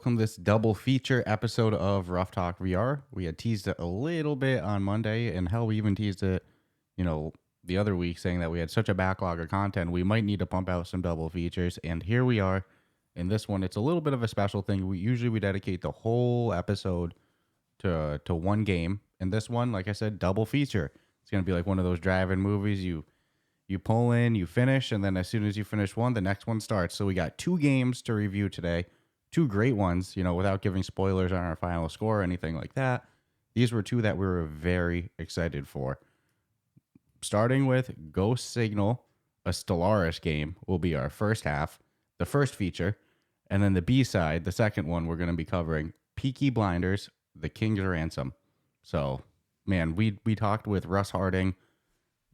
welcome this double feature episode of Ruff Talk VR. We had teased it a little bit on Monday, and hell, we even teased it, the other week, saying that we had such a backlog of content, we might need to pump out some double features. And here we are. In this one, it's a little bit of a special thing. We dedicate the whole episode to one game. In this one, like I said, double feature. It's gonna be like one of those drive-in movies. You pull in, you finish, and then as soon as you finish one, the next one starts. So we got 2 games to review today. 2 great ones, without giving spoilers on our final score or anything like that. These were 2 that we were very excited for. Starting with Ghost Signal, a Stellaris game, will be our first half, the first feature. And then the B-side, the second one, we're going to be covering Peaky Blinders, the Kings Ransom. So, man, we talked with Russ Harding,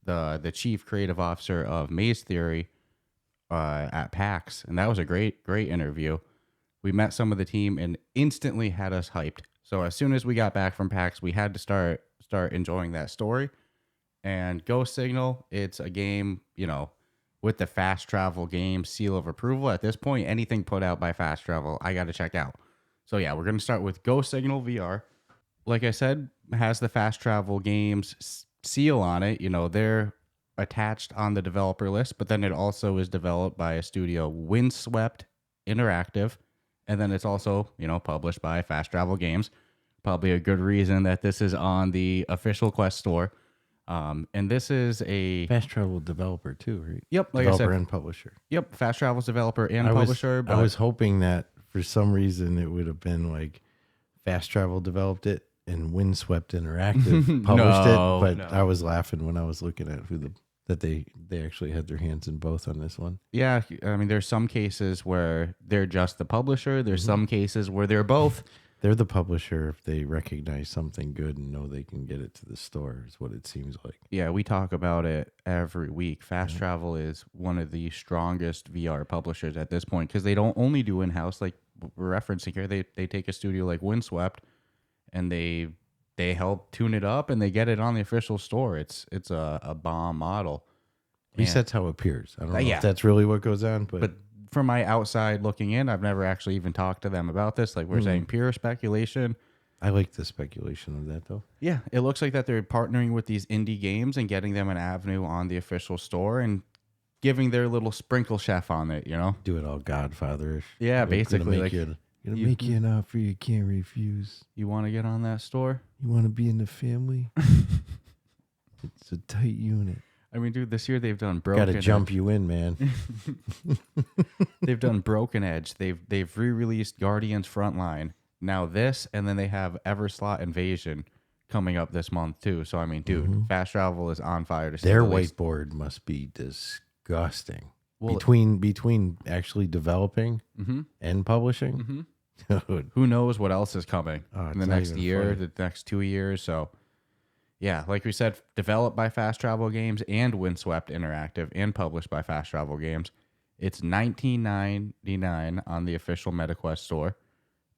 the chief creative officer of Maze Theory at PAX, and that was a great interview. We met some of the team and instantly had us hyped. So as soon as we got back from PAX, we had to start enjoying that story. And Ghost Signal, it's a game, with the Fast Travel game seal of approval. At this point, anything put out by Fast Travel, I got to check out. So yeah, we're going to start with Ghost Signal VR. Like I said, has the Fast Travel games seal on it. They're attached on the developer list, but then it also is developed by a studio, Windswept Interactive. And then it's also, published by Fast Travel Games. Probably a good reason that this is on the official Quest store. And this is a Fast Travel developer too, right? Yep, like developer I said, and publisher. Yep, Fast Travel's developer and publisher. I was hoping that for some reason it would have been like Fast Travel developed it and Windswept Interactive published it. But I was laughing when I was looking at that they actually had their hands in both on this one. Yeah, I mean, there's some cases where they're just the publisher. There's some cases where they're both. They're the publisher if they recognize something good and know they can get it to the store, is what it seems like. Yeah, we talk about it every week. Fast Travel is one of the strongest VR publishers at this point because they don't only do in-house, like we're referencing here. They take a studio like Windswept and they help tune it up and they get it on the official store. It's a bomb model. At least that's how it appears. I don't know if that's really what goes on, but from my outside looking in, I've never actually even talked to them about this. Like we're saying, pure speculation. I like the speculation of that, though. Yeah, it looks like that they're partnering with these indie games and getting them an avenue on the official store and giving their little sprinkle chef on it, Do it all Godfather-ish. Yeah, basically. Gonna make you an offer you can't refuse. You want to get on that store? You want to be in the family? It's a tight unit. I mean, dude, this year they've done Broken Edge. Got to jump you in, man. They've done Broken Edge. They've re-released Guardians Frontline. Now this, and then they have Everslot Invasion coming up this month too. So I mean, dude, Fast Travel is on fire to say their the least. Whiteboard must be disgusting. Well, between actually developing and publishing, dude. Who knows what else is coming in the next year, funny. the next 2 years. So yeah, like we said, developed by Fast Travel Games and Windswept Interactive and published by Fast Travel Games. It's $19.99 on the official Metaquest store.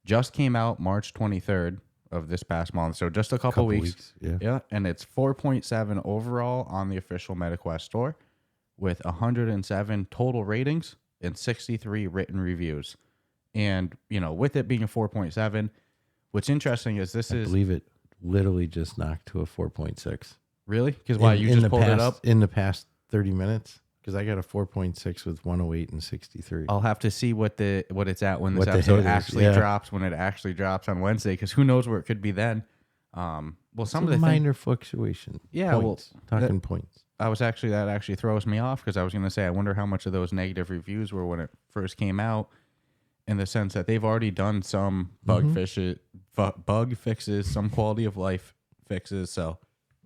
Just came out March 23rd of this past month, so just a couple weeks. Yeah, and it's 4.7 overall on the official Metaquest store with 107 total ratings and 63 written reviews. And, with it being a 4.7, what's interesting is I believe it literally just knocked to a 4.6. Really? Because why? You just pulled it up? In the past 30 minutes? Because I got a 4.6 with 108 and 63. I'll have to see what it's at when this episode actually drops, when it actually drops on Wednesday, because who knows where it could be then. Well, some of the minor fluctuation. Yeah, points. Talking points. That actually throws me off because I was going to say, I wonder how much of those negative reviews were when it first came out, in the sense that they've already done some bug fixes, some quality of life fixes. So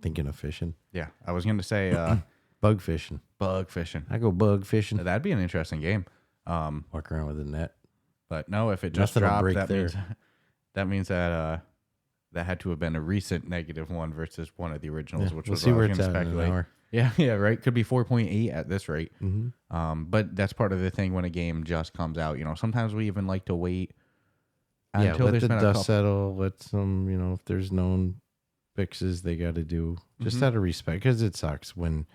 thinking of fishing. Yeah, I was going to say bug fishing. Bug fishing. I go bug fishing. That'd be an interesting game. Walk around with a net. But no, if it just dropped, that means that that had to have been a recent negative one versus one of the originals, which was see where it's at in an hour. Yeah, right. Could be 4.8 at this rate. But that's part of the thing when a game just comes out. Sometimes we even like to wait until let there's the been dust settle. Let some, if there's known fixes they got to do, just out of respect, because it sucks when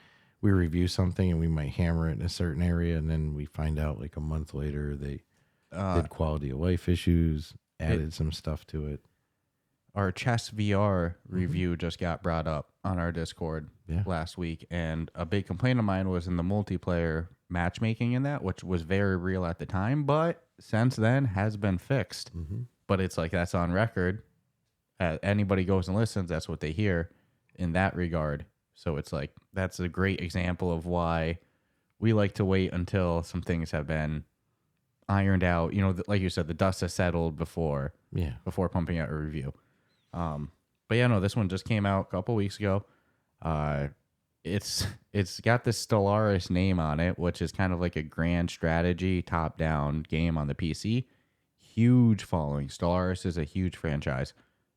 we review something and we might hammer it in a certain area, and then we find out like a month later they did quality of life issues. added some stuff to it. Our Chess VR review just got brought up on our Discord last week, and a big complaint of mine was in the multiplayer matchmaking in that, which was very real at the time, but since then has been fixed. But it's like that's on record. Anybody goes and listens, that's what they hear in that regard. So it's like that's a great example of why we like to wait until some things have been ironed out. You know, like you said, the dust has settled before pumping out a review. But yeah, no, this one just came out a couple weeks ago. It's got this Stellaris name on it, which is kind of like a grand strategy top-down game on the PC. Huge following. Stellaris is a huge franchise.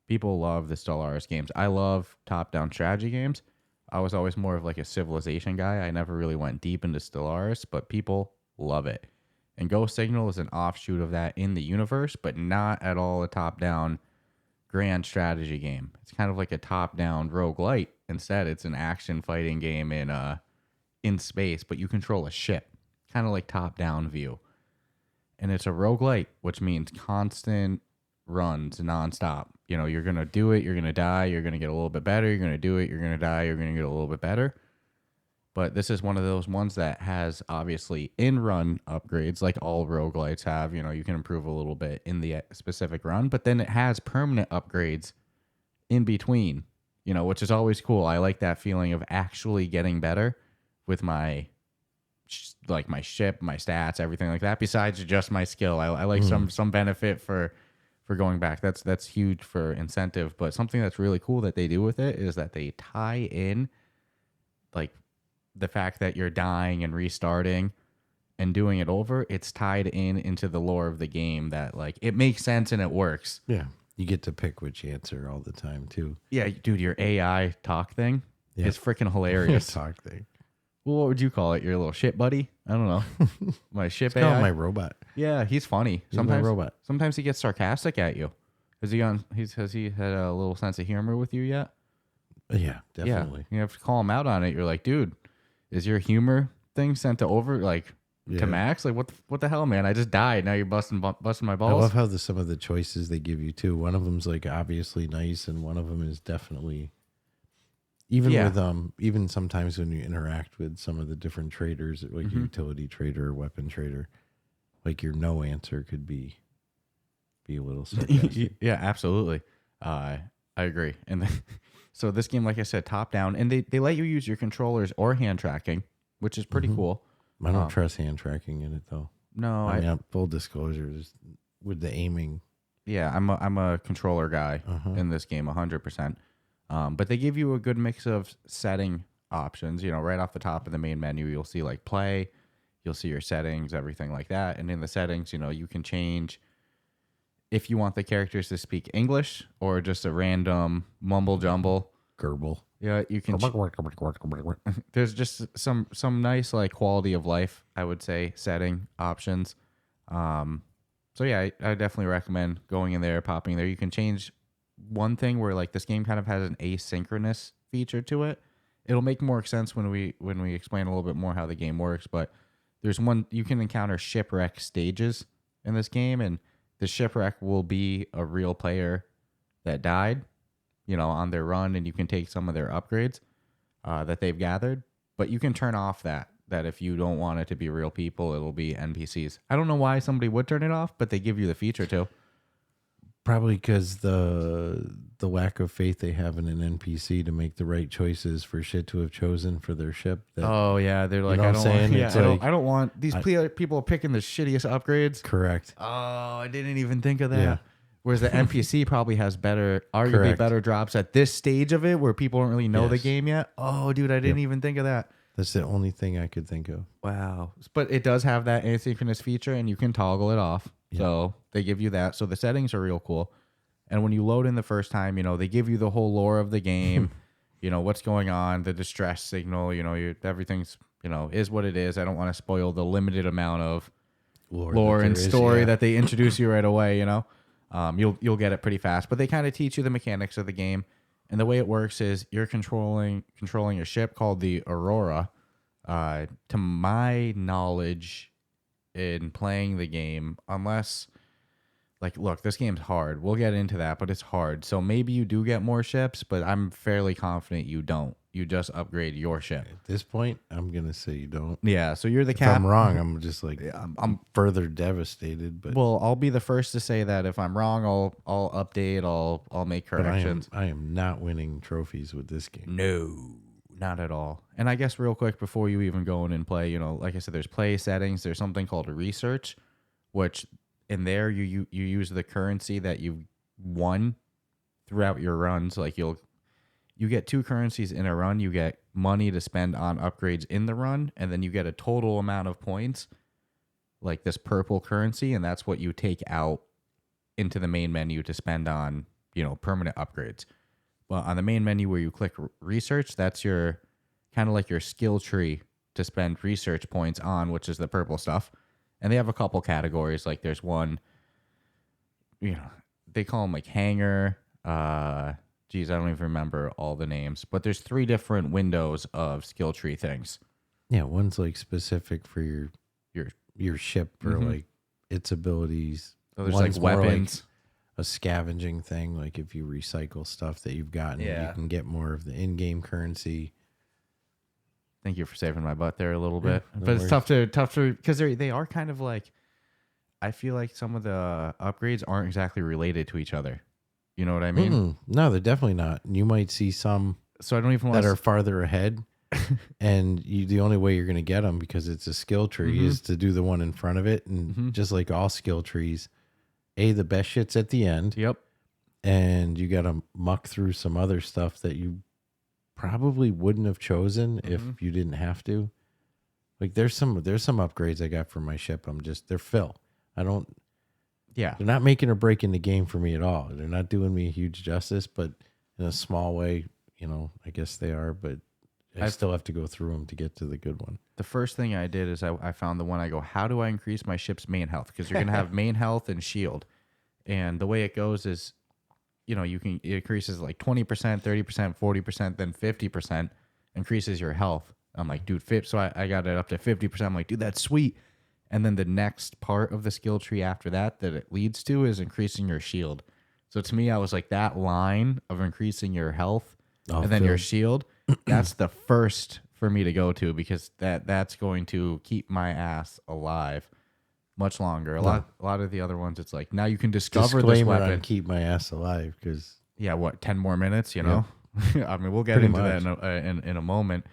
People love the Stellaris games. I love top-down strategy games. I was always more of like a Civilization guy. I never really went deep into Stellaris, but people love it. And Ghost Signal is an offshoot of that in the universe, but not at all a top-down grand strategy game. It's kind of like a top-down roguelite. Instead, it's an action fighting game in space, but you control a ship, kind of like top-down view. And it's a roguelite, which means constant runs nonstop. You know, you're going to do it, you're going to die, you're going to get a little bit better, you're going to do it, you're going to die, you're going to get a little bit better. But this is one of those ones that has obviously in-run upgrades like all roguelites have. You know, you can improve a little bit in the specific run, but then it has permanent upgrades in between, you know, which is always cool. I like that feeling of actually getting better with my ship, my stats, everything like that, besides just my skill. I like some benefit for going back. That's huge for incentive. But something that's really cool that they do with it is that they tie in like the fact that you're dying and restarting and doing it over. It's tied into the lore of the game that like it makes sense and it works. Yeah. You get to pick which answer all the time too. Yeah, dude, your AI talk thing is freaking hilarious. Talk thing. Well, what would you call it? Your little shit buddy? I don't know. My ship It's called AI? my robot. Yeah, he's funny. He's my robot. Sometimes he gets sarcastic at you. Has he had a little sense of humor with you yet? Yeah, definitely. Yeah, you have to call him out on it. You're like, dude, is your humor thing sent to max? Like, what the hell, man? I just died. Now you're busting my balls. I love how some of the choices they give you too. One of them's like obviously nice, and one of them is definitely even sometimes when you interact with some of the different traders, like your utility trader or weapon trader, like your no answer could be a little sarcastic. Yeah, absolutely. I agree. And so this game, like I said, top down, and they let you use your controllers or hand tracking, which is pretty cool. I don't trust hand tracking in it though. No, I mean, full disclosure, just with the aiming. Yeah, I'm a controller guy in this game, 100%. But they give you a good mix of setting options. You know, right off the top of the main menu, you'll see like play, you'll see your settings, everything like that. And in the settings, you know, you can change if you want the characters to speak English or just a random mumble jumble. Gerbil. Yeah, you can. There's just some nice like quality of life, I would say, setting options. So yeah, I definitely recommend going in there, popping there. You can change one thing where like this game kind of has an asynchronous feature to it. It'll make more sense when we explain a little bit more how the game works. But there's one you can encounter shipwreck stages in this game, and the shipwreck will be a real player that died, you know, on their run, and you can take some of their upgrades that they've gathered. But you can turn off that if you don't want it to be real people, it'll be NPCs. I don't know why somebody would turn it off, but they give you the feature too. Probably because the lack of faith they have in an NPC to make the right choices for shit to have chosen for their ship. Oh yeah, they're like, I don't want these people are picking the shittiest upgrades. Correct. Oh, I didn't even think of that. Yeah. Whereas the NPC probably has arguably better drops at this stage of it where people don't really know the game yet. Oh, dude, I didn't even think of that. That's the only thing I could think of. Wow. But it does have that asynchronous feature, and you can toggle it off. Yep. So they give you that. So the settings are real cool. And when you load in the first time, you know, they give you the whole lore of the game, you know, what's going on, the distress signal, you know, everything's, you know, is what it is. I don't want to spoil the limited amount of lore and story that they introduce you right away, you know. You'll get it pretty fast. But they kind of teach you the mechanics of the game. And the way it works is you're controlling a ship called the Aurora. To my knowledge, in playing the game, unless like, look, this game's hard. We'll get into that, but it's hard. So maybe you do get more ships, but I'm fairly confident you don't. You just upgrade your ship. At this point, I'm gonna say you don't. Yeah, so you're the If I'm cap. wrong, I'm just like I'm further devastated. But well, I'll be the first to say that if I'm wrong, I'll update. I'll make but corrections. I am not winning trophies with this game. No, not at all. And I guess real quick before you even go in and play, like I said, there's play settings. There's something called research, which in there you use the currency that you've won throughout your runs. Like you get 2 currencies in a run. You get money to spend on upgrades in the run, and then you get a total amount of points, like this purple currency, and that's what you take out into the main menu to spend on, permanent upgrades. Well, on the main menu where you click research, that's your kind of like your skill tree to spend research points on, which is the purple stuff. And they have a couple categories. Like there's one, they call them like hanger. Geez, I don't even remember all the names, but there's 3 different windows of skill tree things. Yeah, one's like specific for your ship or like its abilities. So there's one's like more weapons. a scavenging thing, like if you recycle stuff that you've gotten, Yeah. you can get more of the in-game currency. Thank you for saving my butt there a little bit, no but it's worries. tough to because they are kind of like, I feel like some of the upgrades aren't exactly related to each other. You know what I mean? No, they're definitely not. You might see some So I don't even that want are farther ahead, and the only way you're going to get them because it's a skill tree is to do the one in front of it, and just like all skill trees, the best shit's at the end. Yep. And you got to muck through some other stuff that you probably wouldn't have chosen if you didn't have to. Like there's some upgrades I got for my ship. They're fill. Yeah. They're not making or breaking the game for me at all. They're not doing me huge justice, but in a small way, I guess they are, but I still have to go through them to get to the good one. The first thing I did is I found the one. I go, how do I increase my ship's main health? Because you're going to have main health and shield. And the way it goes is, it increases like 20%, 30%, 40%, then 50% increases your health. I'm like, dude, so I got it up to 50%. I'm like, dude, that's sweet. And then the next part of the skill tree after that it leads to is increasing your shield. So to me, I was like, that line of increasing your health and then your shield, that's the first for me to go to, because that's going to keep my ass alive much longer. A lot of the other ones, it's like, now you can discover this weapon. On keep my ass alive, because 10 more minutes, I mean, we'll get into that in a moment.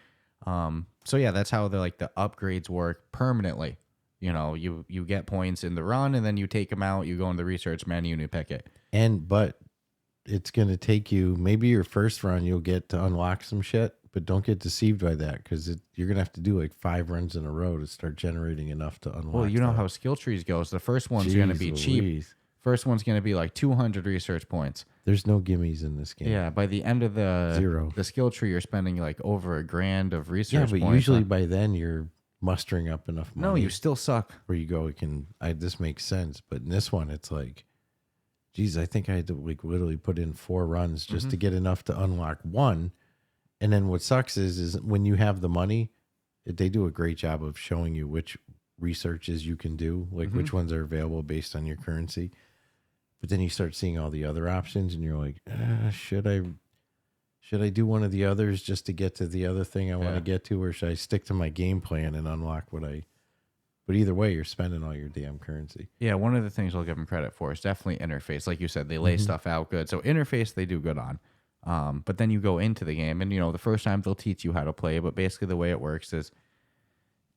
So yeah, that's how the upgrades work permanently. You get points in the run, and then you take them out, you go in the research menu and you pick it. But it's going to take you, maybe your first run, you'll get to unlock some shit, but don't get deceived by that, because you're going to have to do like 5 runs in a row to start generating enough to unlock. Well, you know how skill trees goes. The first one's going to be cheap. First one's going to be like 200 research points. There's no gimmies in this game. Yeah, by the end of the skill tree, you're spending like over $1,000 of research points. Yeah, but usually by then you're mustering up enough money. No, you still suck. Where you go, this makes sense. But in this one, it's like, geez, I think I had to like literally put in 4 runs just to get enough to unlock one. And then what sucks is when you have the money, they do a great job of showing you which researches you can do, like which ones are available based on your currency. But then you start seeing all the other options, and you're like, should I do one of the others just to get to the other thing I want to get to, or should I stick to my game plan and unlock what I? But either way, you're spending all your damn currency. Yeah, one of the things I'll give them credit for is definitely interface. Like you said, they lay stuff out good. So interface they do good on. But then you go into the game, and the first time they'll teach you how to play. But basically, the way it works is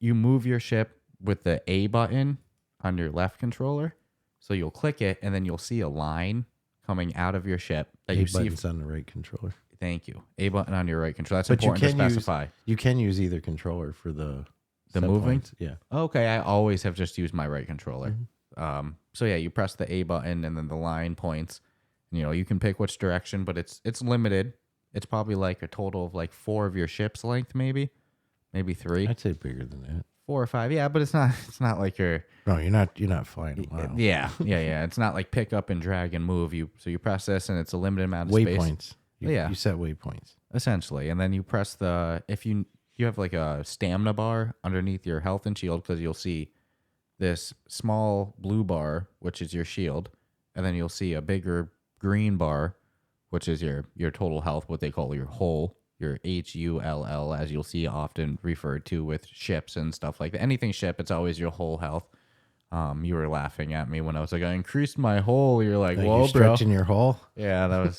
you move your ship with the A button on your left controller. So you'll click it, and then you'll see a line coming out of your ship that you see. Button's on the right controller. Thank you. A button on your right controller. That's important to specify. You can use either controller for the moving. Points. Yeah. Okay, I always have just used my right controller. So yeah, you press the A button, and then the line points. You can pick which direction, but it's limited. It's probably like a total of like 4 of your ship's length, maybe 3. I'd say bigger than that. 4 or 5, yeah, but it's not like you're. No, you're not flying a mile. Yeah. It's not like pick up and drag and move. So you press this, and it's a limited amount of space. Waypoints. You set waypoints essentially, and then you press if you have like a stamina bar underneath your health and shield, because you'll see this small blue bar, which is your shield, and then you'll see a bigger green bar, which is your total health, what they call your hull, your HULL, as you'll see often referred to with ships and stuff like that. Anything ship, it's always your whole health. You were laughing at me when I was like, I increased my hull. You're like, whoa, you're stretching your hull? Yeah, that was,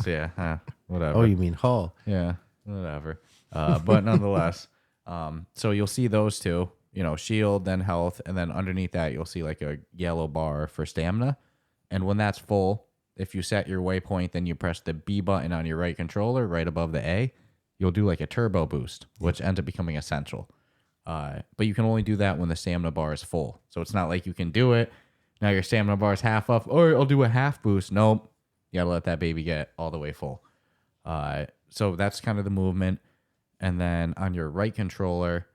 whatever. Oh, you mean hull? Yeah, whatever. But nonetheless, so you'll see those two, shield, then health, and then underneath that, you'll see like a yellow bar for stamina. And when that's full, if you set your waypoint, then you press the B button on your right controller right above the A, you'll do like a turbo boost, which ends up becoming essential. But you can only do that when the stamina bar is full. So it's not like you can do it. Now your stamina bar is half up. Or I'll do a half boost. Nope. You got to let that baby get all the way full. So that's kind of the movement. And then on your right controller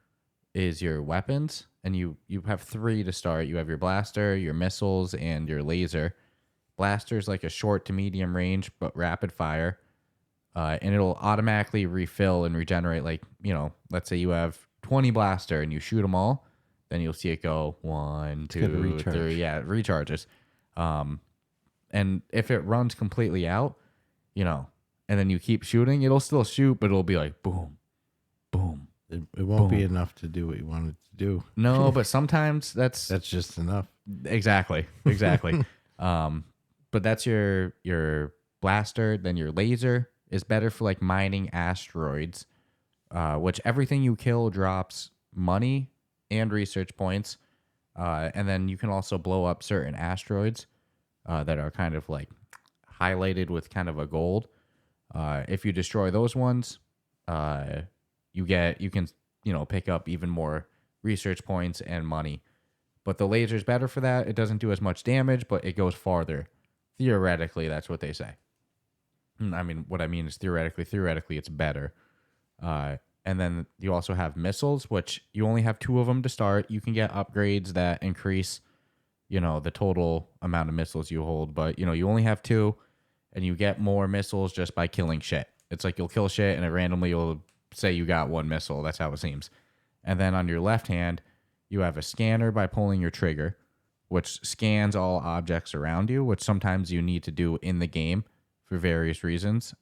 is your weapons. And you have 3 to start. You have your blaster, your missiles, and your laser. Blaster is like a short to medium range, but rapid fire. And it'll automatically refill and regenerate. Like, let's say you have 20 blaster and you shoot them all, then you'll see it go 1, 2, 3. Yeah, it recharges. And if it runs completely out, and then you keep shooting, it'll still shoot, but it'll be like boom, boom. It won't be enough to do what you want it to do. No, but sometimes that's just enough. Exactly. But that's your blaster. Then your laser is better for like mining asteroids. Which everything you kill drops money and research points. And then you can also blow up certain asteroids that are kind of like highlighted with kind of a gold. If you destroy those ones, you can pick up even more research points and money. But the laser is better for that. It doesn't do as much damage, but it goes farther. Theoretically, that's what they say. I mean, what I mean is theoretically it's better. And then you also have missiles, which you only have 2 of them to start. You can get upgrades that increase, the total amount of missiles you hold. But, you only have 2, and you get more missiles just by killing shit. It's like you'll kill shit, and it randomly will say you got 1 missile. That's how it seems. And then on your left hand, you have a scanner by pulling your trigger, which scans all objects around you, which sometimes you need to do in the game for various reasons.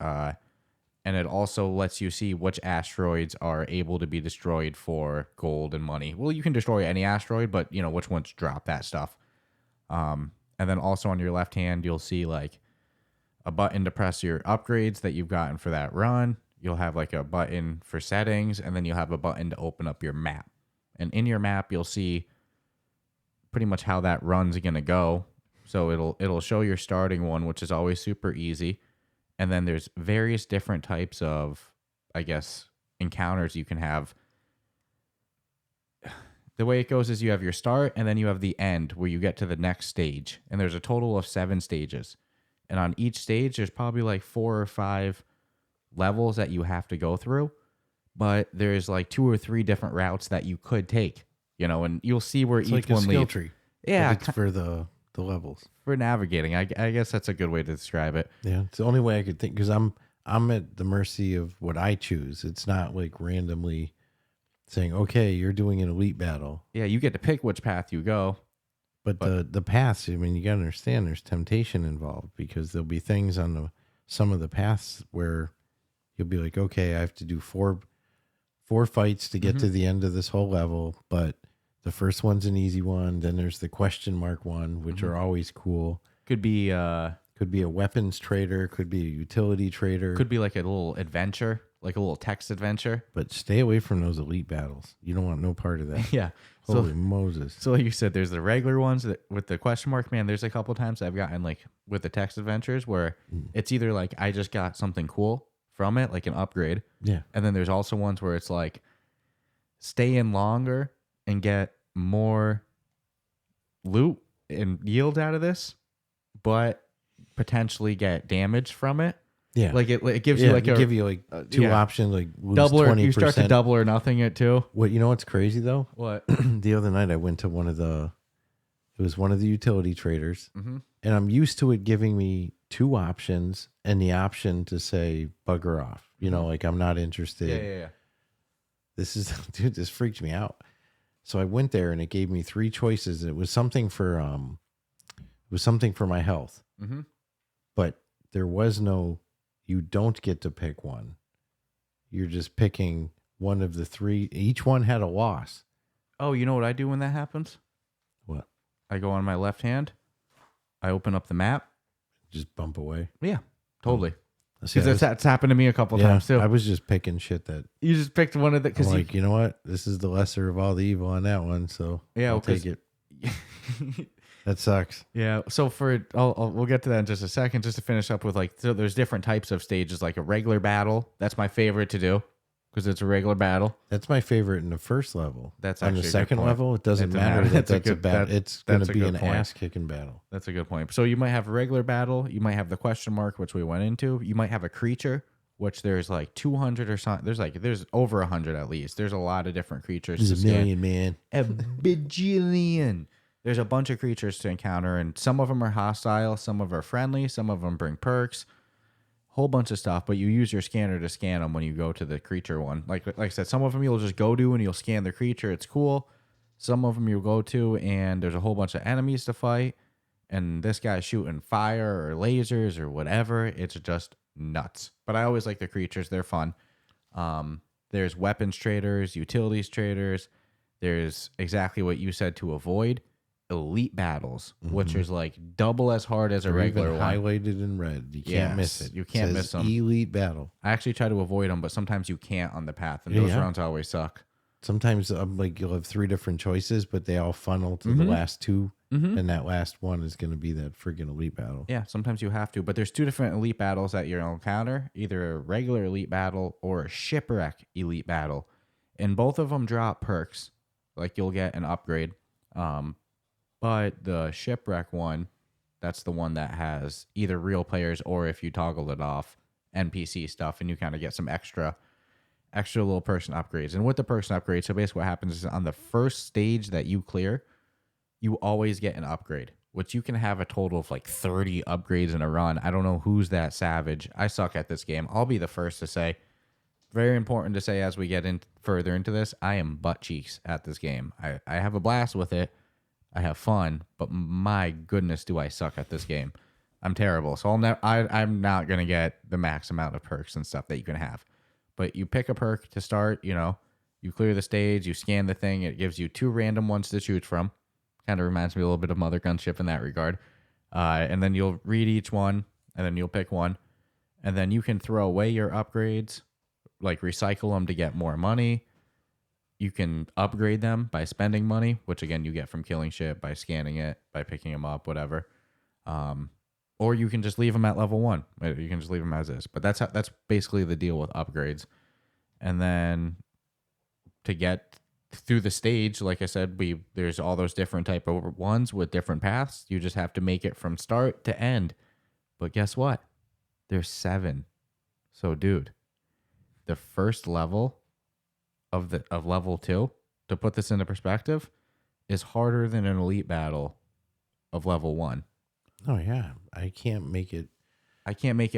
And it also lets you see which asteroids are able to be destroyed for gold and money. Well, you can destroy any asteroid, but, which ones drop that stuff. And then also on your left hand, you'll see, like, a button to press your upgrades that you've gotten for that run. You'll have, like, a button for settings, and then you'll have a button to open up your map. And in your map, you'll see pretty much how that run's going to go. So it'll show your starting one, which is always super easy. And then there's various different types of, I guess, encounters you can have. The way it goes is you have your start, and then you have the end where you get to the next stage. And there's a total of 7 stages. And on each stage, there's probably like 4 or 5 levels that you have to go through. But there's like 2 or 3 different routes that you could take, and you'll see where it's each like one a skill leads. Tree. Yeah. It's for the levels. For navigating. I guess that's a good way to describe it. Yeah. It's the only way I could think, because I'm at the mercy of what I choose. It's not like randomly saying, okay, you're doing an elite battle. Yeah, you get to pick which path you go. But the paths, I mean, you got to understand there's temptation involved, because there'll be things on some of the paths where you'll be like, okay, I have to do four fights to get to the end of this whole level, but the first one's an easy one. Then there's the question mark one, which are always cool. Could be a weapons trader, could be a utility trader, could be like a little adventure, like a little text adventure. But stay away from those elite battles. You don't want no part of that. Yeah. Holy Moses. So like you said, there's the regular ones with the question mark. Man, there's a couple times I've gotten like with the text adventures where it's either like I just got something cool from it, like an upgrade. Yeah. And then there's also ones where it's like stay in longer and get more loot and yield out of this, but potentially get damage from it. Yeah. Like it gives you like give you like 2 options, like lose double or 20%. you start to double or nothing it too. What, you know what's crazy though? What? The other night I went to one of the utility traders, and I'm used to it giving me 2 options and the option to say bugger off. Like I'm not interested. Yeah. This freaked me out. So I went there and it gave me 3 choices. It was something for my health. there was no, you don't get to pick one. You're just picking one of the three. Each one had a loss. Oh, you know what I do when that happens? What? I go on my left hand. I open up the map. Just bump away. Yeah, totally. Because that's happened to me a couple times too. I was just picking shit that you just picked one of the. Because like, you know what? This is the lesser of all the evil on that one. So yeah, I'll take it. That sucks. Yeah. So we'll get to that in just a second. Just to finish up with so there's different types of stages, like a regular battle. That's my favorite to do because it's a regular battle. That's my favorite in the first level. That's on the second level. It doesn't matter that that's a battle. It's going to be an ass kicking battle. That's a good point. So you might have a regular battle. You might have the question mark, which we went into. You might have a creature, which there's like 200 or something. There's over 100 at least. There's a lot of different creatures. There's a million, man. A bajillion. There's a bunch of creatures to encounter, and some of them are hostile, some of them are friendly, some of them bring perks, whole bunch of stuff. But you use your scanner to scan them when you go to the creature one. Like I said, some of them you'll just go to and you'll scan the creature. It's cool. Some of them you'll go to and there's a whole bunch of enemies to fight, and this guy's shooting fire or lasers or whatever. It's just nuts. But I always like the creatures. They're fun. There's weapons traders, utilities traders. There's exactly what you said to avoid. Elite battles, which is like double as hard as a regular one. Highlighted in red. You can't miss it. You can't miss them. Elite battle. I actually try to avoid them, but sometimes you can't on the path, and those rounds always suck. Sometimes like you'll have 3 different choices, but they all funnel to the last 2, and that last one is going to be that friggin' elite battle. Yeah, sometimes you have to, but there's 2 different elite battles that you'll encounter, either a regular elite battle or a shipwreck elite battle, and both of them drop perks. Like you'll get an upgrade. But the shipwreck one, that's the one that has either real players or if you toggle it off, NPC stuff, and you kind of get some extra little person upgrades. And with the person upgrades, so basically what happens is on the first stage that you clear, you always get an upgrade, which you can have a total of like 30 upgrades in a run. I don't know who's that savage. I suck at this game. I'll be the first to say. Very important to say as we get in further into this, I am butt cheeks at this game. I have a blast with it. I have fun, but my goodness, do I suck at this game. I'm terrible. So I'm not going to get the max amount of perks and stuff that you can have. But you pick a perk to start, you clear the stage, you scan the thing, it gives you 2 random ones to choose from. Kind of reminds me a little bit of Mother Gunship in that regard. And then you'll read each one, and then you'll pick one. And then you can throw away your upgrades, like recycle them to get more money. You can upgrade them by spending money, which again you get from killing shit, by scanning it, by picking them up, whatever. Or you can just leave them at level 1. You can just leave them as is. But that's basically the deal with upgrades. And then to get through the stage, like I said, there's all those different type of ones with different paths. You just have to make it from start to end. But guess what? There's 7. So, dude, the first level of level 2, to put this into perspective, is harder than an elite battle of level 1. Oh yeah, I can't make it past. I can't make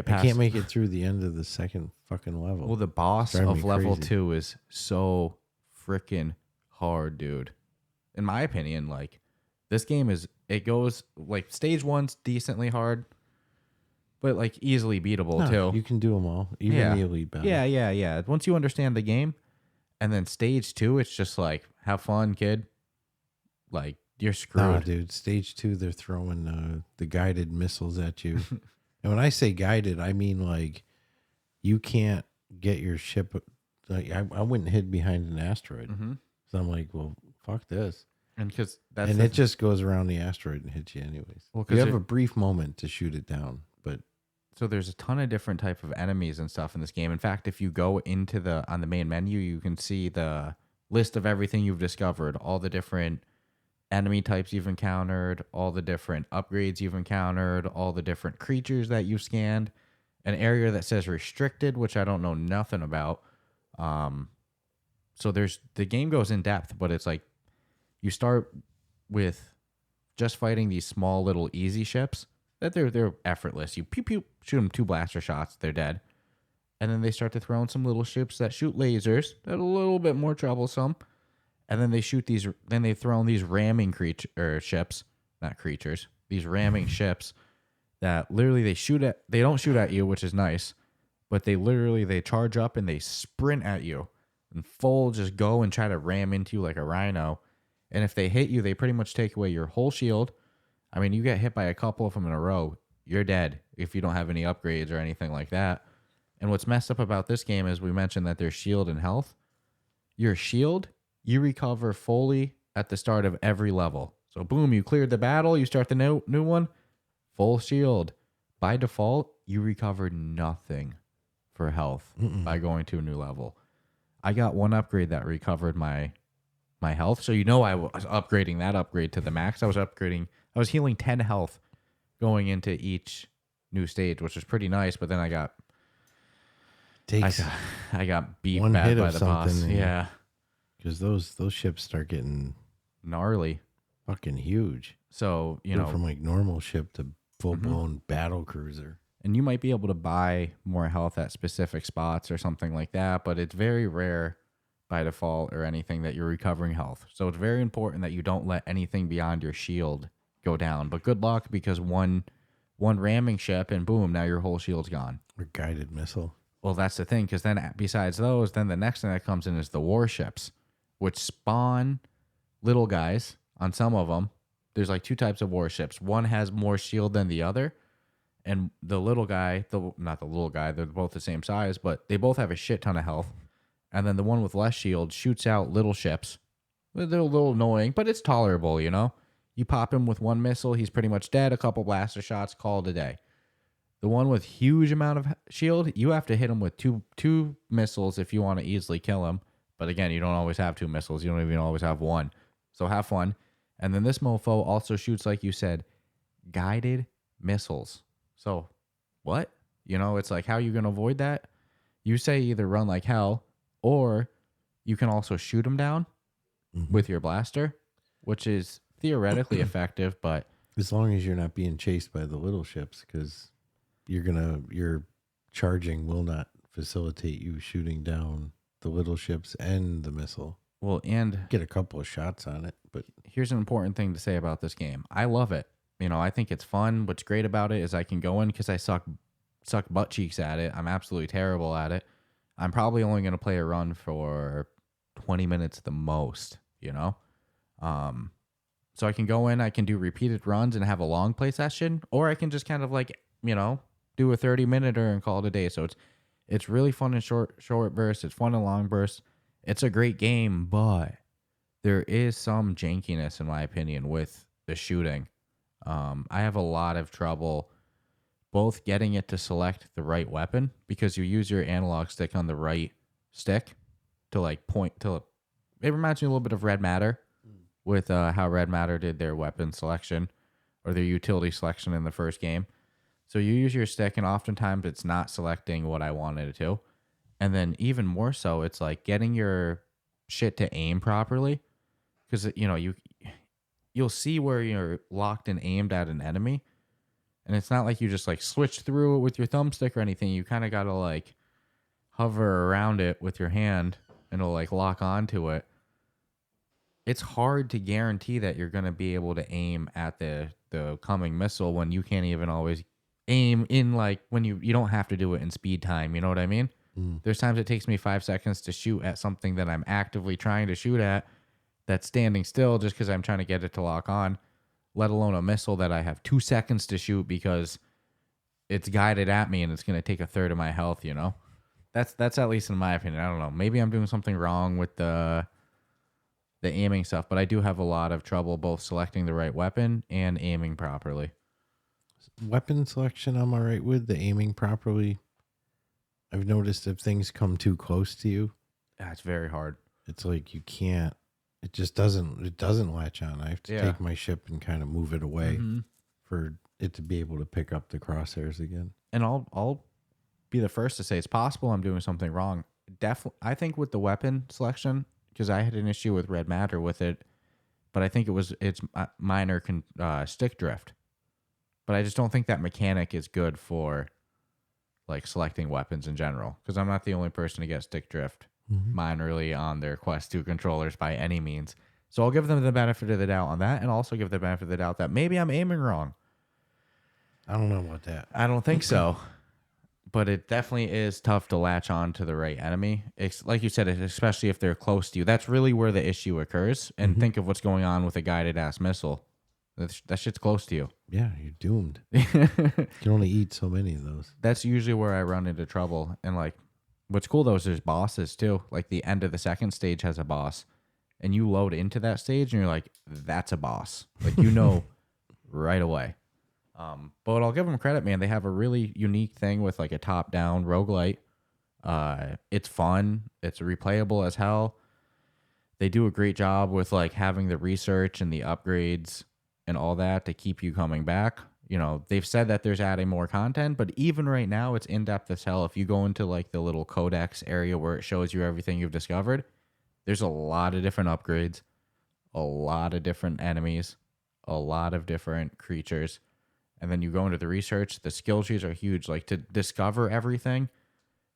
it through the end of the second fucking level. Well, the boss of level 2 is so freaking hard, dude. In my opinion, like, this game it goes like stage 1's decently hard, but like easily beatable too. You can do them all, even the elite battle. Yeah. Once you understand the game. And then stage 2, it's just like, have fun, kid. Like, you're screwed. Nah, dude. Stage 2, they're throwing the guided missiles at you. And when I say guided, I mean like you can't get your ship. Like I went and hid behind an asteroid. So I'm like, well, fuck this. And it just goes around the asteroid and hits you anyways. Well, you have a brief moment to shoot it down, but. So there's a ton of different type of enemies and stuff in this game. In fact, if you go into on the main menu, you can see the list of everything you've discovered, all the different enemy types you've encountered, all the different upgrades you've encountered, all the different creatures that you've scanned, an area that says restricted, which I don't know nothing about. So the game goes in depth, but it's like you start with just fighting these small little easy ships. That they're effortless. You pew pew, shoot them 2 blaster shots, they're dead. And then they start to throw in some little ships that shoot lasers that are a little bit more troublesome. And then they throw in these ramming ships, not creatures, these ramming ships that literally they don't shoot at you, which is nice, but they charge up and they sprint at you and full just go and try to ram into you like a rhino. And if they hit you, they pretty much take away your whole shield. I mean, you get hit by a couple of them in a row, you're dead if you don't have any upgrades or anything like that. And what's messed up about this game is we mentioned that there's shield and health. Your shield, you recover fully at the start of every level. So boom, you cleared the battle, you start the new one, full shield. By default, you recover nothing for health by going to a new level. I got one upgrade that recovered my health. So I was upgrading that upgrade to the max. I was healing 10 health going into each new stage, which was pretty nice, but then I got beat bad by the boss. Yeah. Because those ships start getting gnarly. Fucking huge. So, from like normal ship to full-blown battle cruiser. And you might be able to buy more health at specific spots or something like that, but it's very rare by default or anything that you're recovering health. So it's very important that you don't let anything beyond your shield go down. But good luck, because one ramming ship and boom, now your whole shield's gone. Or guided missile. Well, that's the thing, because then besides those, then the next thing that comes in is the warships, which spawn little guys on some of them. There's like two types of warships. One has more shield than the other. And the little guy, not the little guy, they're both the same size, but they both have a shit ton of health. And then the one with less shield shoots out little ships. They're a little annoying, but it's tolerable, You pop him with one missile, he's pretty much dead. A couple blaster shots, call it a day. The one with huge amount of shield, you have to hit him with two missiles if you want to easily kill him. But again, you don't always have two missiles. You don't even always have one. So have fun. And then this mofo also shoots, like you said, guided missiles. So what? It's like, how are you going to avoid that? You say either run like hell, or you can also shoot them down with your blaster, which is theoretically effective, but as long as you're not being chased by the little ships, because your charging will not facilitate you shooting down the little ships and the missile. Well, and get a couple of shots on it. But here's an important thing to say about this game. I love it. I think it's fun. What's great about it is I can go in, because I suck butt cheeks at it. I'm absolutely terrible at it. I'm probably only going to play a run for 20 minutes the most, So I can go in, I can do repeated runs and have a long play session, or I can just kind of like, do a 30-minute-er and call it a day. So it's really fun in short bursts. It's fun in long bursts. It's a great game, but there is some jankiness, in my opinion, with the shooting. I have a lot of trouble both getting it to select the right weapon, because you use your analog stick on the right stick to like point to. It reminds me a little bit of Red Matter, with how Red Matter did their weapon selection or their utility selection in the first game. So you use your stick, and oftentimes it's not selecting what I wanted it to. And then even more so, it's like getting your shit to aim properly, because you'll see where you're locked and aimed at an enemy, and it's not like you just like switch through it with your thumbstick or anything. You kind of got to like hover around it with your hand, and it'll like lock onto it. It's hard to guarantee that you're going to be able to aim at the coming missile when you can't even always aim in, like when you don't have to do it in speed time. You know what I mean? There's times it takes me 5 seconds to shoot at something that I'm actively trying to shoot at that's standing still, just because I'm trying to get it to lock on, let alone a missile that I have 2 seconds to shoot because it's guided at me and it's going to take a third of my health, That's at least in my opinion. I don't know. Maybe I'm doing something wrong with the aiming stuff, but I do have a lot of trouble both selecting the right weapon and aiming properly. Weapon selection, I'm all right with. The aiming properly, I've noticed if things come too close to you, it's very hard. It's like you can't. It just doesn't latch on. I have to take my ship and kind of move it away for it to be able to pick up the crosshairs again. And I'll be the first to say it's possible I'm doing something wrong. Definitely, I think with the weapon selection, because I had an issue with Red Matter with it, but I think it's minor stick drift. But I just don't think that mechanic is good for like selecting weapons in general, because I'm not the only person to get stick drift minorly on their Quest 2 controllers by any means. So I'll give them the benefit of the doubt on that, and also give the benefit of the doubt that maybe I'm aiming wrong. I don't know about that. I don't think so. But it definitely is tough to latch on to the right enemy. It's, like you said, especially if they're close to you. That's really where the issue occurs. And think of what's going on with a guided ass missile. That shit's close to you. Yeah, you're doomed. You can only eat so many of those. That's usually where I run into trouble. And like, what's cool though is there's bosses too. Like the end of the second stage has a boss. And you load into that stage and you're like, that's a boss. Like, you know, right away. But I'll give them credit, man. They have a really unique thing with like a top-down roguelite. It's fun. It's replayable as hell. They do a great job with like having the research and the upgrades and all that to keep you coming back. You know, they've said that there's adding more content, but even right now, it's in-depth as hell. If you go into like the little codex area where it shows you everything you've discovered, there's a lot of different upgrades, a lot of different enemies, a lot of different creatures. And then you go into the research, the skill trees are huge. Like to discover everything,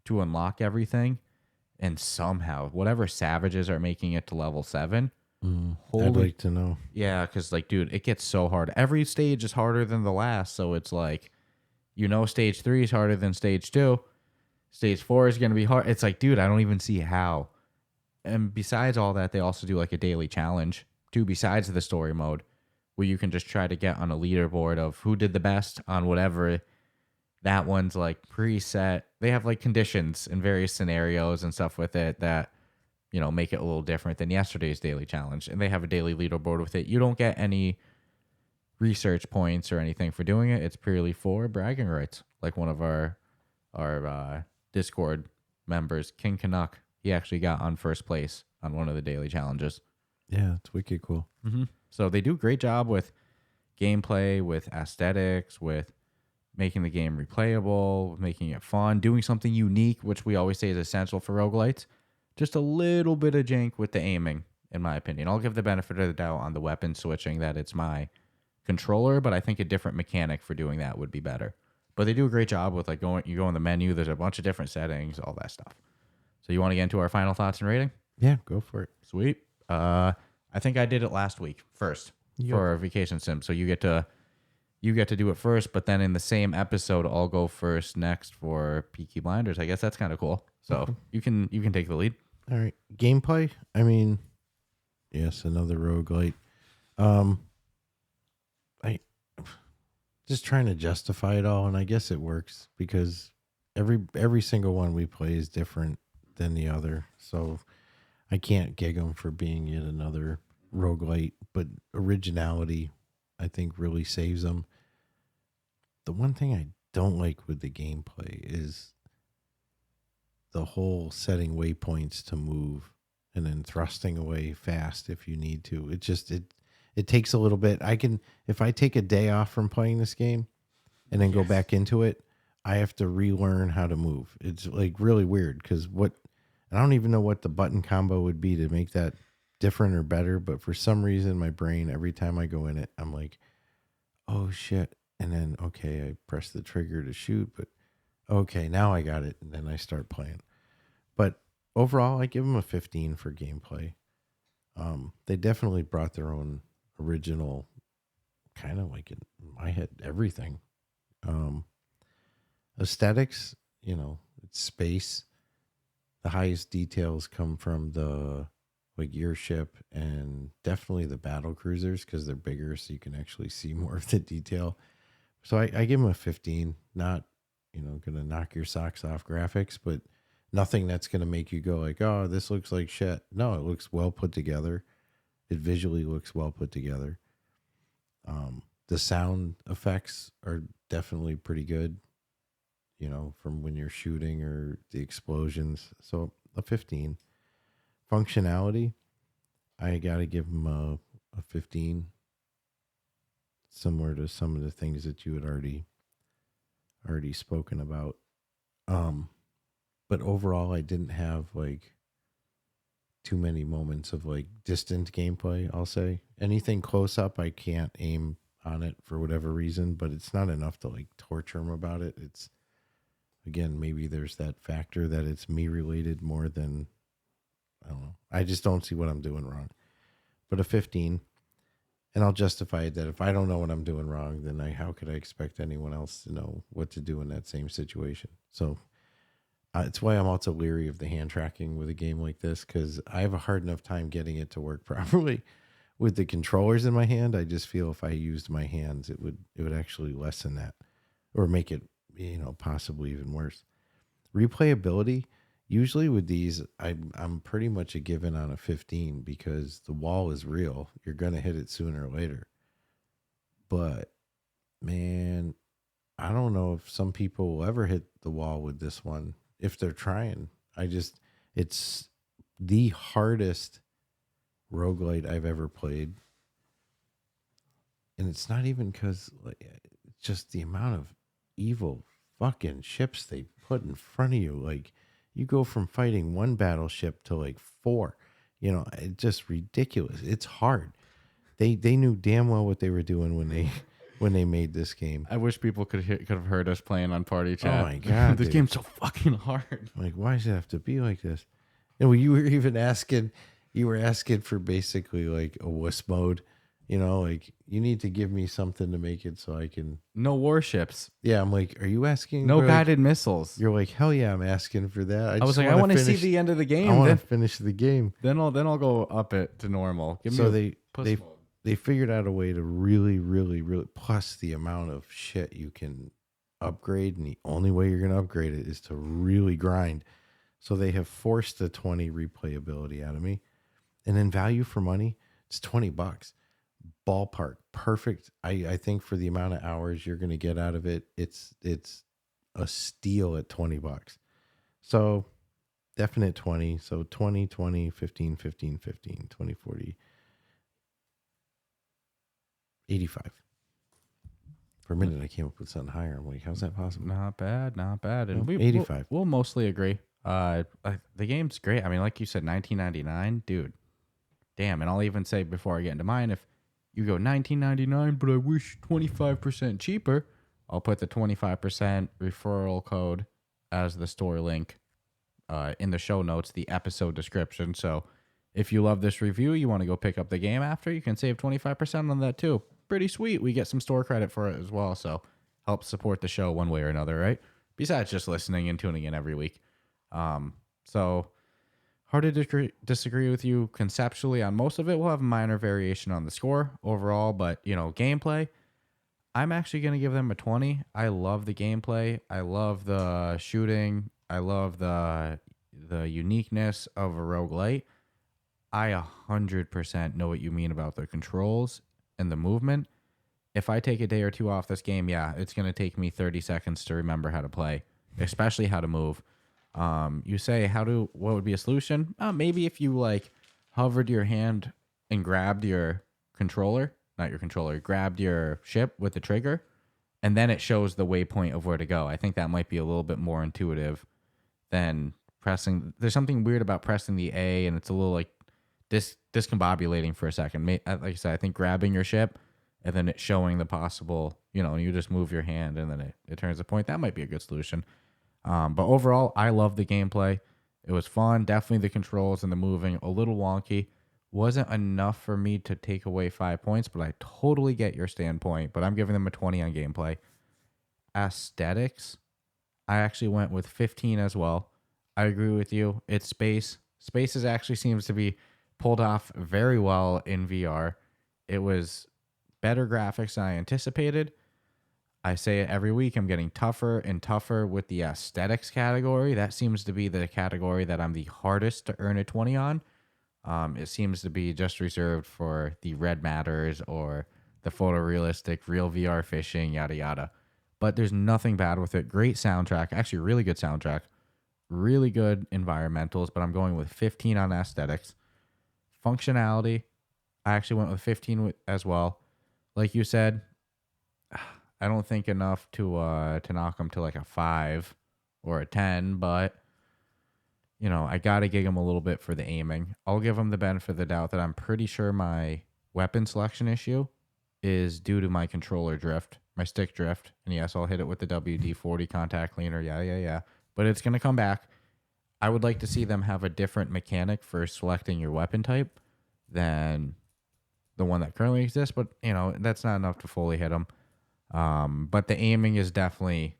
to unlock everything, and somehow, whatever savages are making it to level 7. I'd like to know. Yeah, because like, dude, it gets so hard. Every stage is harder than the last. So it's like, you know, stage 3 is harder than stage 2. Stage 4 is going to be hard. It's like, dude, I don't even see how. And besides all that, they also do like a daily challenge, too, besides the story mode, where you can just try to get on a leaderboard of who did the best on whatever. That one's like preset. They have like conditions and various scenarios and stuff with it that, you know, make it a little different than yesterday's daily challenge. And they have a daily leaderboard with it. You don't get any research points or anything for doing it. It's purely for bragging rights. Like one of our Discord members, King Canuck, he actually got on first place on one of the daily challenges. Yeah, it's wicked cool. Mm-hmm. So they do a great job with gameplay, with aesthetics, with making the game replayable, making it fun, doing something unique, which we always say is essential for roguelites. Just a little bit of jank with the aiming, in my opinion. I'll give the benefit of the doubt on the weapon switching that it's my controller, but I think a different mechanic for doing that would be better. But they do a great job with like you go in the menu, there's a bunch of different settings, all that stuff. So you want to get into our final thoughts and rating? Yeah, go for it. Sweet. I think I did it last week first for our vacation sim. So you get to do it first, but then in the same episode, I'll go first next for Peaky Blinders. I guess that's kind of cool. So you can take the lead. All right. Gameplay. I mean, yes, another roguelite. I just trying to justify it all, and I guess it works because every single one we play is different than the other. So I can't gig them for being yet another roguelite, but originality, I think, really saves them. The one thing I don't like with the gameplay is the whole setting waypoints to move and then thrusting away fast if you need to. It takes a little bit. If I take a day off from playing this game and then go back into it, I have to relearn how to move. It's like really weird because I don't even know what the button combo would be to make that different or better. But for some reason, my brain, every time I go in it, I'm like, oh shit. And then, okay, I press the trigger to shoot, but okay, now I got it. And then I start playing. But overall, I give them a 15 for gameplay. They definitely brought their own original, kind of like in my head, everything. Aesthetics, it's space. The highest details come from your ship and definitely the battle cruisers because they're bigger, so you can actually see more of the detail. So I give them a 15. Not, going to knock your socks off graphics, but nothing that's going to make you go like, oh, this looks like shit. No, it looks well put together. It visually looks well put together. The sound effects are definitely pretty good, from when you're shooting or the explosions. So a 15. Functionality, I got to give them a 15. Similar to some of the things that you had already spoken about. But overall, I didn't have too many moments of distant gameplay. I'll say anything close up, I can't aim on it for whatever reason, but it's not enough to torture them about it. It's, again, maybe there's that factor that it's me related more than, I don't know. I just don't see what I'm doing wrong. But a 15. And I'll justify it that if I don't know what I'm doing wrong, then how could I expect anyone else to know what to do in that same situation? So it's why I'm also leery of the hand tracking with a game like this, because I have a hard enough time getting it to work properly with the controllers in my hand. I just feel if I used my hands, it would actually lessen that or make it, possibly even worse. Replayability, usually with these, I'm pretty much a given on a 15 because the wall is real. You're gonna hit it sooner or later. But man, I don't know if some people will ever hit the wall with this one if they're trying. It's the hardest roguelite I've ever played. And it's not even because it's just the amount of evil fucking ships they put in front of you. Like you go from fighting one battleship to like 4. It's just ridiculous. It's hard. They knew damn well what they were doing when they made this game. I wish people could have heard us playing on party chat. Oh my god, this game's so fucking hard. Like, why does it have to be like this? And you were even asking, for basically like a wuss mode. Like you need to give me something to make it so I can. No warships. Yeah, I'm like, are you asking? No guided like, missiles. You're like, hell yeah, I'm asking for that. I was like, I want to see the end of the game. I want to finish the game. Then I'll go up it to normal. They figured out a way to really, really, really plus the amount of shit you can upgrade, and the only way you're going to upgrade it is to really grind. So they have forced the 20 replayability out of me, and then value for money, it's $20. Ballpark, perfect. I think for the amount of hours you're going to get out of it, it's a steal at $20. So definite 20. So 20, 20, 15, 15, 15, 20, 40. 85. For a minute, I came up with something higher. I'm like, how's that possible? Not bad. And 85. We'll mostly agree. The game's great. I mean, like you said, $19.99, dude. Damn. And I'll even say before I get into mine, if you go $19.99, but I wish 25% cheaper, I'll put the 25% referral code as the store link in the show notes, the episode description. So if you love this review, you want to go pick up the game after, you can save 25% on that too. Pretty sweet. We get some store credit for it as well, so help support the show one way or another, right? Besides just listening and tuning in every week. So hard to disagree with you conceptually on most of it. We'll have a minor variation on the score overall, but gameplay, I'm actually going to give them a 20. I love the gameplay. I love the shooting. I love the uniqueness of a roguelite. I 100% know what you mean about the controls and the movement. If I take a day or two off this game, yeah, it's going to take me 30 seconds to remember how to play, especially how to move. You say, what would be a solution? Maybe if you hovered your hand and grabbed your controller, grabbed your ship with the trigger, and then it shows the waypoint of where to go. I think that might be a little bit more intuitive than pressing. There's something weird about pressing the A, and it's a little discombobulating for a second. Like I said, I think grabbing your ship and then it showing the possible, you just move your hand and then it turns the point. That might be a good solution. But overall, I love the gameplay. It was fun. Definitely the controls and the moving, a little wonky. Wasn't enough for me to take away 5 points, but I totally get your standpoint. But I'm giving them a 20 on gameplay. Aesthetics, I actually went with 15 as well. I agree with you. It's space. Spaces actually seems to be pulled off very well in VR. It was better graphics than I anticipated. I say it every week. I'm getting tougher and tougher with the aesthetics category. That seems to be the category that I'm the hardest to earn a 20 on. It seems to be just reserved for the red matters or the photorealistic real VR fishing, yada, yada. But there's nothing bad with it. Great soundtrack. Actually, really good soundtrack. Really good environmentals, but I'm going with 15 on aesthetics. Functionality, I actually went with 15 as well. Like you said, I don't think enough to knock them to a 5 or a 10, but I gotta gig them a little bit for the aiming. I'll give them the benefit of the doubt that I'm pretty sure my weapon selection issue is due to my controller drift, my stick drift, and yes, I'll hit it with the WD-40 contact cleaner. Yeah. But it's gonna come back. I would like to see them have a different mechanic for selecting your weapon type than the one that currently exists, but that's not enough to fully hit them. But the aiming is definitely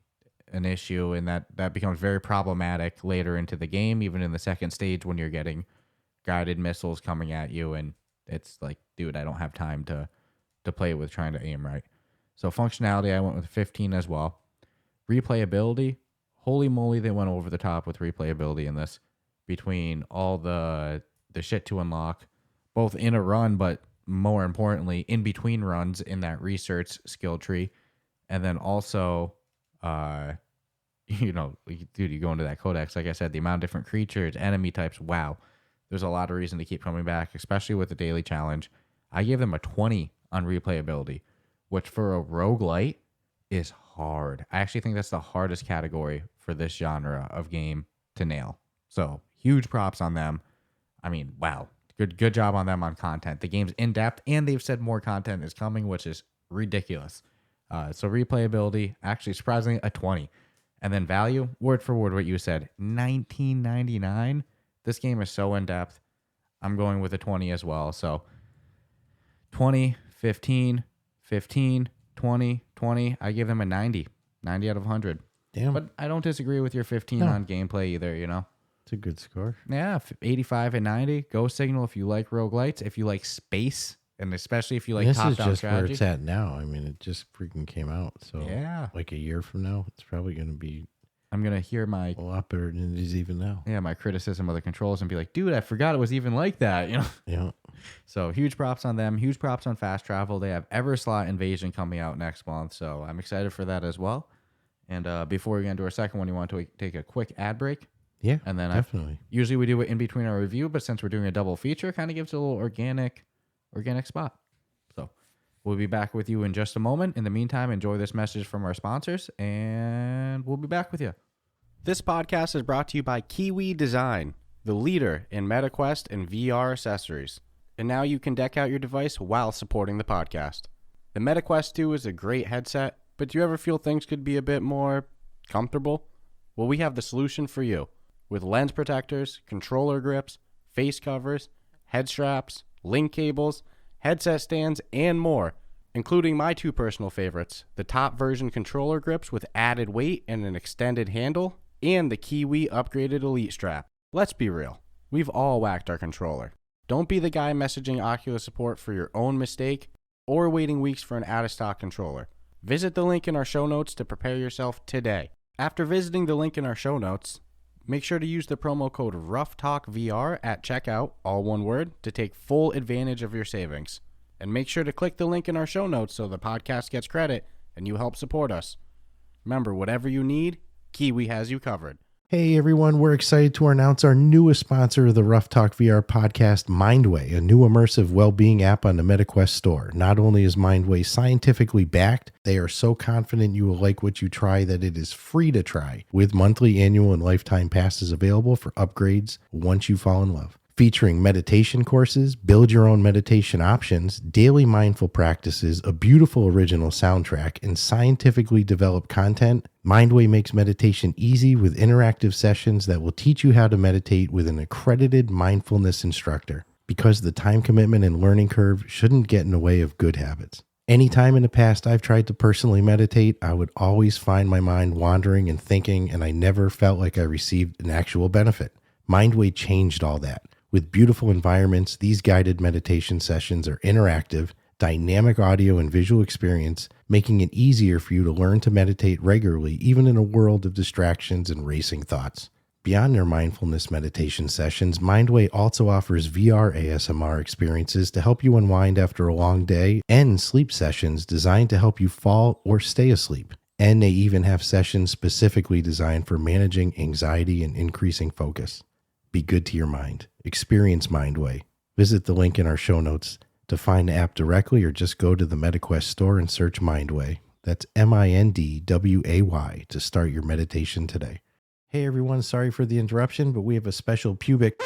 an issue, and that becomes very problematic later into the game, even in the second stage when you're getting guided missiles coming at you, and it's like, dude, I don't have time to play with trying to aim right. So functionality, I went with 15 as well. Replayability, holy moly, they went over the top with replayability in this, between all the shit to unlock, both in a run, but more importantly, in between runs in that research skill tree. And then also, dude, you go into that codex, like I said, the amount of different creatures, enemy types, wow. There's a lot of reason to keep coming back, especially with the daily challenge. I gave them a 20 on replayability, which for a roguelite is hard. I actually think that's the hardest category for this genre of game to nail. So huge props on them. I mean, wow. Good job on them on content. The game's in-depth, and they've said more content is coming, which is ridiculous. So replayability, actually surprisingly, a 20. And then value, word for word what you said, $19.99. This game is so in-depth. I'm going with a 20 as well. So 20, 15, 15, 20, 20. I give them a 90. 90 out of 100. Damn. But I don't disagree with your 15 on gameplay either, It's a good score. Yeah, 85 and 90. Go Signal if you like roguelites, if you like space, and especially if you like top-down strategy. This is just where it's at now. I mean, it just freaking came out. So yeah, like a year from now, it's probably going to be... I'm going to hear a lot better than it is even now. Yeah, my criticism of the controls and be like, dude, I forgot it was even like that, Yeah. So huge props on them. Huge props on Fast Travel. They have Everslot Invasion coming out next month, so I'm excited for that as well. And before we get into our second one, you want to take a quick ad break? Yeah, and then definitely. Usually we do it in between our review, but since we're doing a double feature, kind of gives it a little organic spot. So we'll be back with you in just a moment. In the meantime, enjoy this message from our sponsors, and we'll be back with you. This podcast is brought to you by Kiwi Design, the leader in Metaquest and VR accessories. And now you can deck out your device while supporting the podcast. The Metaquest 2 is a great headset, but do you ever feel things could be a bit more comfortable? Well, we have the solution for you. With lens protectors, controller grips, face covers, head straps, link cables, headset stands, and more, including my two personal favorites, the top version controller grips with added weight and an extended handle, and the Kiwi upgraded Elite strap. Let's be real, we've all whacked our controller. Don't be the guy messaging Oculus support for your own mistake or waiting weeks for an out-of-stock controller. Visit the link in our show notes to prepare yourself today. After visiting the link in our show notes, make sure to use the promo code Ruff Talk VR at checkout, all one word, to take full advantage of your savings. And make sure to click the link in our show notes so the podcast gets credit and you help support us. Remember, whatever you need, Kiwi has you covered. Hey everyone, we're excited to announce our newest sponsor of the Ruff Talk VR podcast, Mindway, a new immersive well-being app on the Metaquest store. Not only is Mindway scientifically backed, they are so confident you will like what you try that it is free to try, with monthly, annual, and lifetime passes available for upgrades once you fall in love. Featuring meditation courses, build your own meditation options, daily mindful practices, a beautiful original soundtrack, and scientifically developed content, Mindway makes meditation easy with interactive sessions that will teach you how to meditate with an accredited mindfulness instructor, because the time commitment and learning curve shouldn't get in the way of good habits. Anytime in the past I've tried to personally meditate, I would always find my mind wandering and thinking, and I never felt like I received an actual benefit. Mindway changed all that. With beautiful environments, these guided meditation sessions are interactive, dynamic audio and visual experience, making it easier for you to learn to meditate regularly, even in a world of distractions and racing thoughts. Beyond their mindfulness meditation sessions, Mindway also offers VR ASMR experiences to help you unwind after a long day, and sleep sessions designed to help you fall or stay asleep. And they even have sessions specifically designed for managing anxiety and increasing focus. Be good to your mind. Experience Mindway. Visit the link in our show notes to find the app directly, or just go to the Metaquest store and search Mindway. That's MINDWAY to start your meditation today. Hey everyone, sorry for the interruption, but we have a special public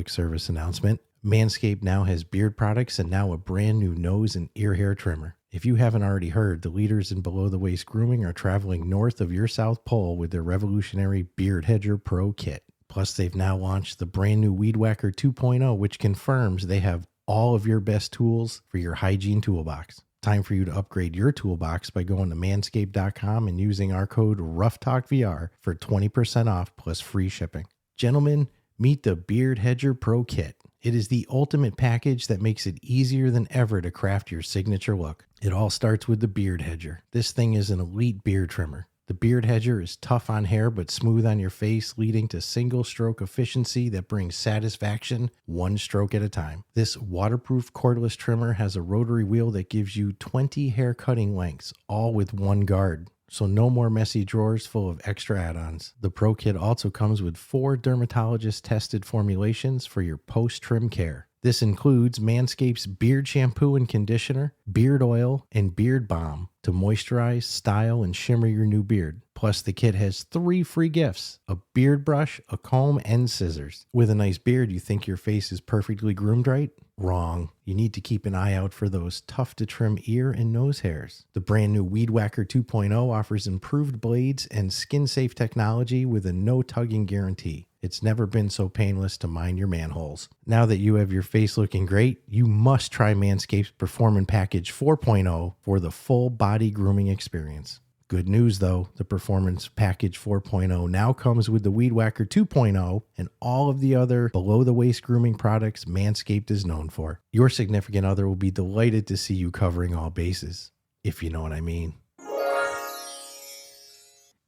service announcement. Manscaped now has beard products and now a brand new nose and ear hair trimmer. If you haven't already heard, the leaders in below-the-waist grooming are traveling north of your South Pole with their revolutionary Beard Hedger Pro Kit. Plus, they've now launched the brand new Weed Whacker 2.0, which confirms they have all of your best tools for your hygiene toolbox. Time for you to upgrade your toolbox by going to manscaped.com and using our code RuffTalkVR for 20% off plus free shipping. Gentlemen, meet the Beard Hedger Pro Kit. It is the ultimate package that makes it easier than ever to craft your signature look. It all starts with the Beard Hedger. This thing is an elite beard trimmer. The Beard Hedger is tough on hair but smooth on your face, leading to single stroke efficiency that brings satisfaction one stroke at a time. This waterproof cordless trimmer has a rotary wheel that gives you 20 hair cutting lengths, all with one guard. So no more messy drawers full of extra add-ons. The Pro Kit also comes with 4 dermatologist-tested formulations for your post-trim care. This includes Manscaped's beard shampoo and conditioner, beard oil, and beard balm to moisturize, style, and shimmer your new beard. Plus, the kit has 3 free gifts: a beard brush, a comb, and scissors. With a nice beard, you think your face is perfectly groomed, right? Wrong. You need to keep an eye out for those tough-to-trim ear and nose hairs. The brand new Weed Whacker 2.0 offers improved blades and skin-safe technology with a no-tugging guarantee. It's never been so painless to mind your manholes. Now that you have your face looking great, you must try Manscaped's Performance Package 4.0 for the full body grooming experience. Good news though, the Performance Package 4.0 now comes with the Weed Whacker 2.0 and all of the other below-the-waist grooming products Manscaped is known for. Your significant other will be delighted to see you covering all bases, if you know what I mean.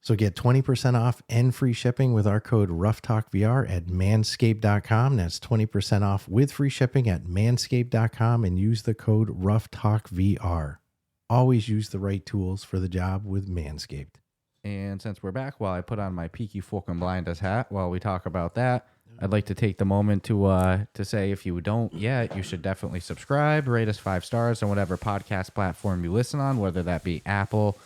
So get 20% off and free shipping with our code RuffTalkVR at manscaped.com. That's 20% off with free shipping at manscaped.com and use the code RuffTalkVR. Always use the right tools for the job with Manscaped. And since we're back, while I put on my Peaky Blinders hat while we talk about that, I'd like to take the moment to say if you don't yet, you should definitely subscribe, rate us 5 stars on whatever podcast platform you listen on, whether that be Apple,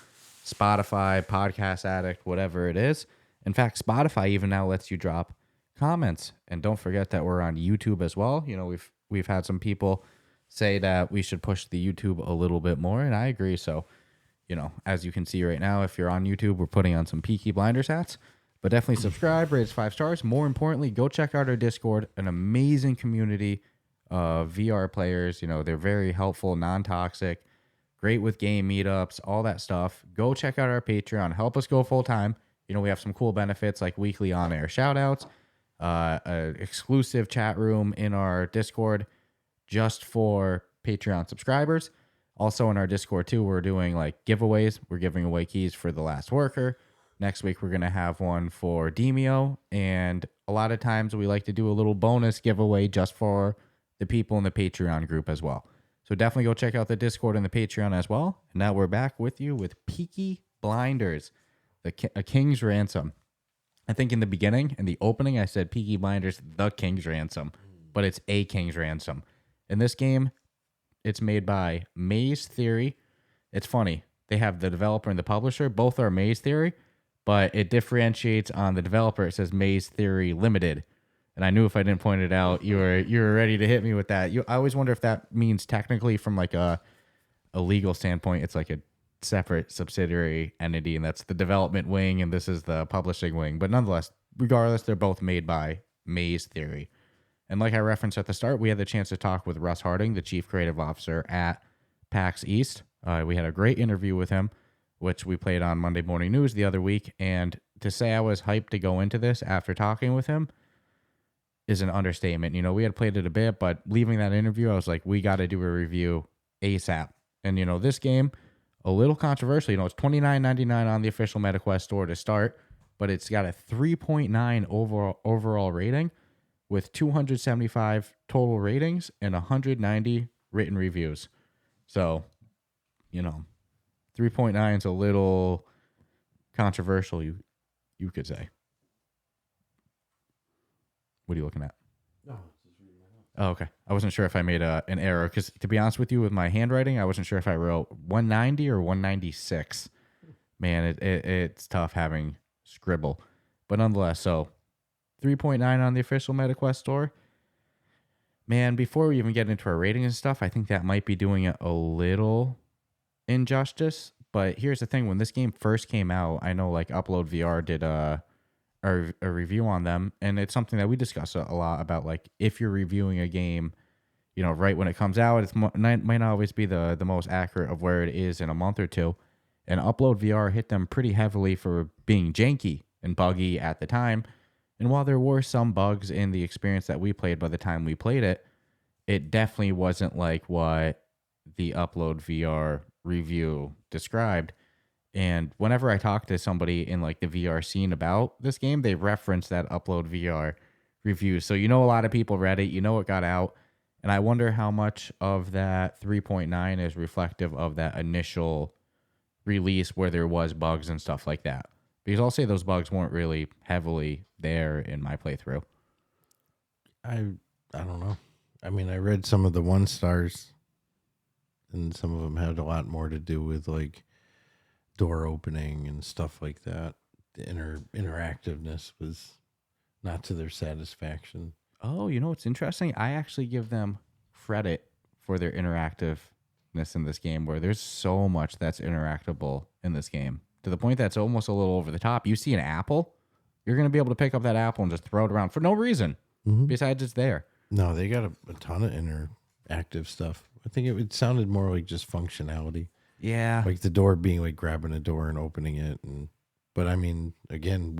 Spotify, Podcast Addict, whatever it is. In fact, Spotify even now lets you drop comments. And don't forget that we're on YouTube as well. You know, we've had some people say that we should push the YouTube a little bit more, and I agree. So, you know, as you can see right now, if you're on YouTube, we're putting on some Peaky Blinders hats. But definitely subscribe, rate us 5 stars. More importantly, go check out our Discord, an amazing community of VR players. You know, they're very helpful, non-toxic, great with game meetups, all that stuff. Go check out our Patreon. Help us go full time. You know, we have some cool benefits like weekly on-air shout-outs, an exclusive chat room in our Discord just for Patreon subscribers. Also in our Discord, too, we're doing like giveaways. We're giving away keys for The Last Worker. Next week, we're going to have one for Demio. And a lot of times we like to do a little bonus giveaway just for the people in the Patreon group as well. So definitely go check out the Discord and the Patreon as well. And now we're back with you with Peaky Blinders, a King's Ransom. I think in the beginning, in the opening, I said Peaky Blinders, the King's Ransom, but it's a King's Ransom. In this game, it's made by Maze Theory. It's funny. They have the developer and the publisher. Both are Maze Theory, but it differentiates on the developer. It says Maze Theory Limited. And I knew if I didn't point it out, you were ready to hit me with that. I always wonder if that means technically from like a legal standpoint, it's like a separate subsidiary entity, and that's the development wing, and this is the publishing wing. But nonetheless, regardless, they're both made by Maze Theory. And like I referenced at the start, we had the chance to talk with Russ Harding, the Chief Creative Officer at PAX East. We had a great interview with him, which we played on Monday Morning News the other week. And to say I was hyped to go into this after talking with him is an understatement. You know, we had played it a bit, but leaving that interview, I was like, we got to do a review ASAP. And, you know, this game, a little controversial. You know, it's $29.99 on the official Metaquest store to start, but it's got a 3.9 overall rating with 275 total ratings and 190 written reviews. So, you know, 3.9 is a little controversial, you could say. What are you looking at? No, just reading my notes. Oh, okay. I wasn't sure if I made an error because, to be honest with you, with my handwriting, I wasn't sure if I wrote 190 or 196. Man, it's tough having scribble. But nonetheless, so 3.9 on the official Metaquest store. Man, before we even get into our ratings and stuff, I think that might be doing it a little injustice. But here's the thing. When this game first came out, I know like Upload VR did a review on them, and it's something that we discuss a lot about, like if you're reviewing a game, right when it comes out, it might not always be the most accurate of where it is in a month or two. And Upload VR hit them pretty heavily for being janky and buggy at the time. And while there were some bugs in the experience that we played by the time we played it, it definitely wasn't like what the Upload VR review described. And whenever I talk to somebody in like the VR scene about this game, they reference that Upload VR review. So a lot of people read it, it got out. And I wonder how much of that 3.9 is reflective of that initial release where there was bugs and stuff like that. Because I'll say those bugs weren't really heavily there in my playthrough. I don't know. I mean, I read some of the 1 stars, and some of them had a lot more to do with like door opening and stuff like that. The interactiveness was not to their satisfaction. Oh, what's interesting? I actually give them credit for their interactiveness in this game, where there's so much that's interactable in this game, to the point that's almost a little over the top. You see an apple, you're going to be able to pick up that apple and just throw it around for no reason, besides it's there. No, they got a ton of interactive stuff. I think it sounded more like just functionality. Yeah. Like the door being like grabbing a door and opening it. But I mean, again,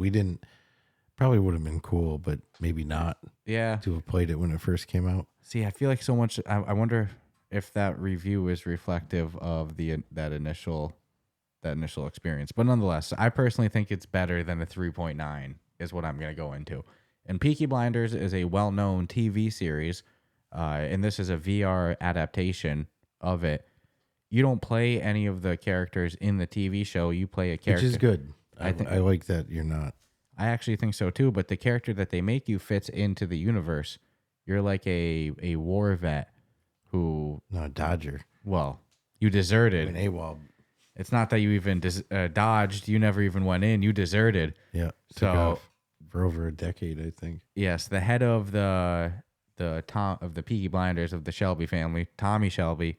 probably would have been cool, but maybe not. Yeah. To have played it when it first came out. See, I feel like so much. I wonder if that review is reflective of that initial experience. But nonetheless, I personally think it's better than a 3.9 is what I'm going to go into. And Peaky Blinders is a well-known TV series, and this is a VR adaptation of it. You don't play any of the characters in the TV show. You play a character. Which is good. I like that you're not. I actually think so too, but the character that they make you fits into the universe. You're like a war vet who... No, Dodger. Well, you deserted. An AWOL. It's not that you even dodged. You never even went in. You deserted. Yeah. So for over a decade, I think. Yes, the head of the Peaky Blinders of the Shelby family, Tommy Shelby,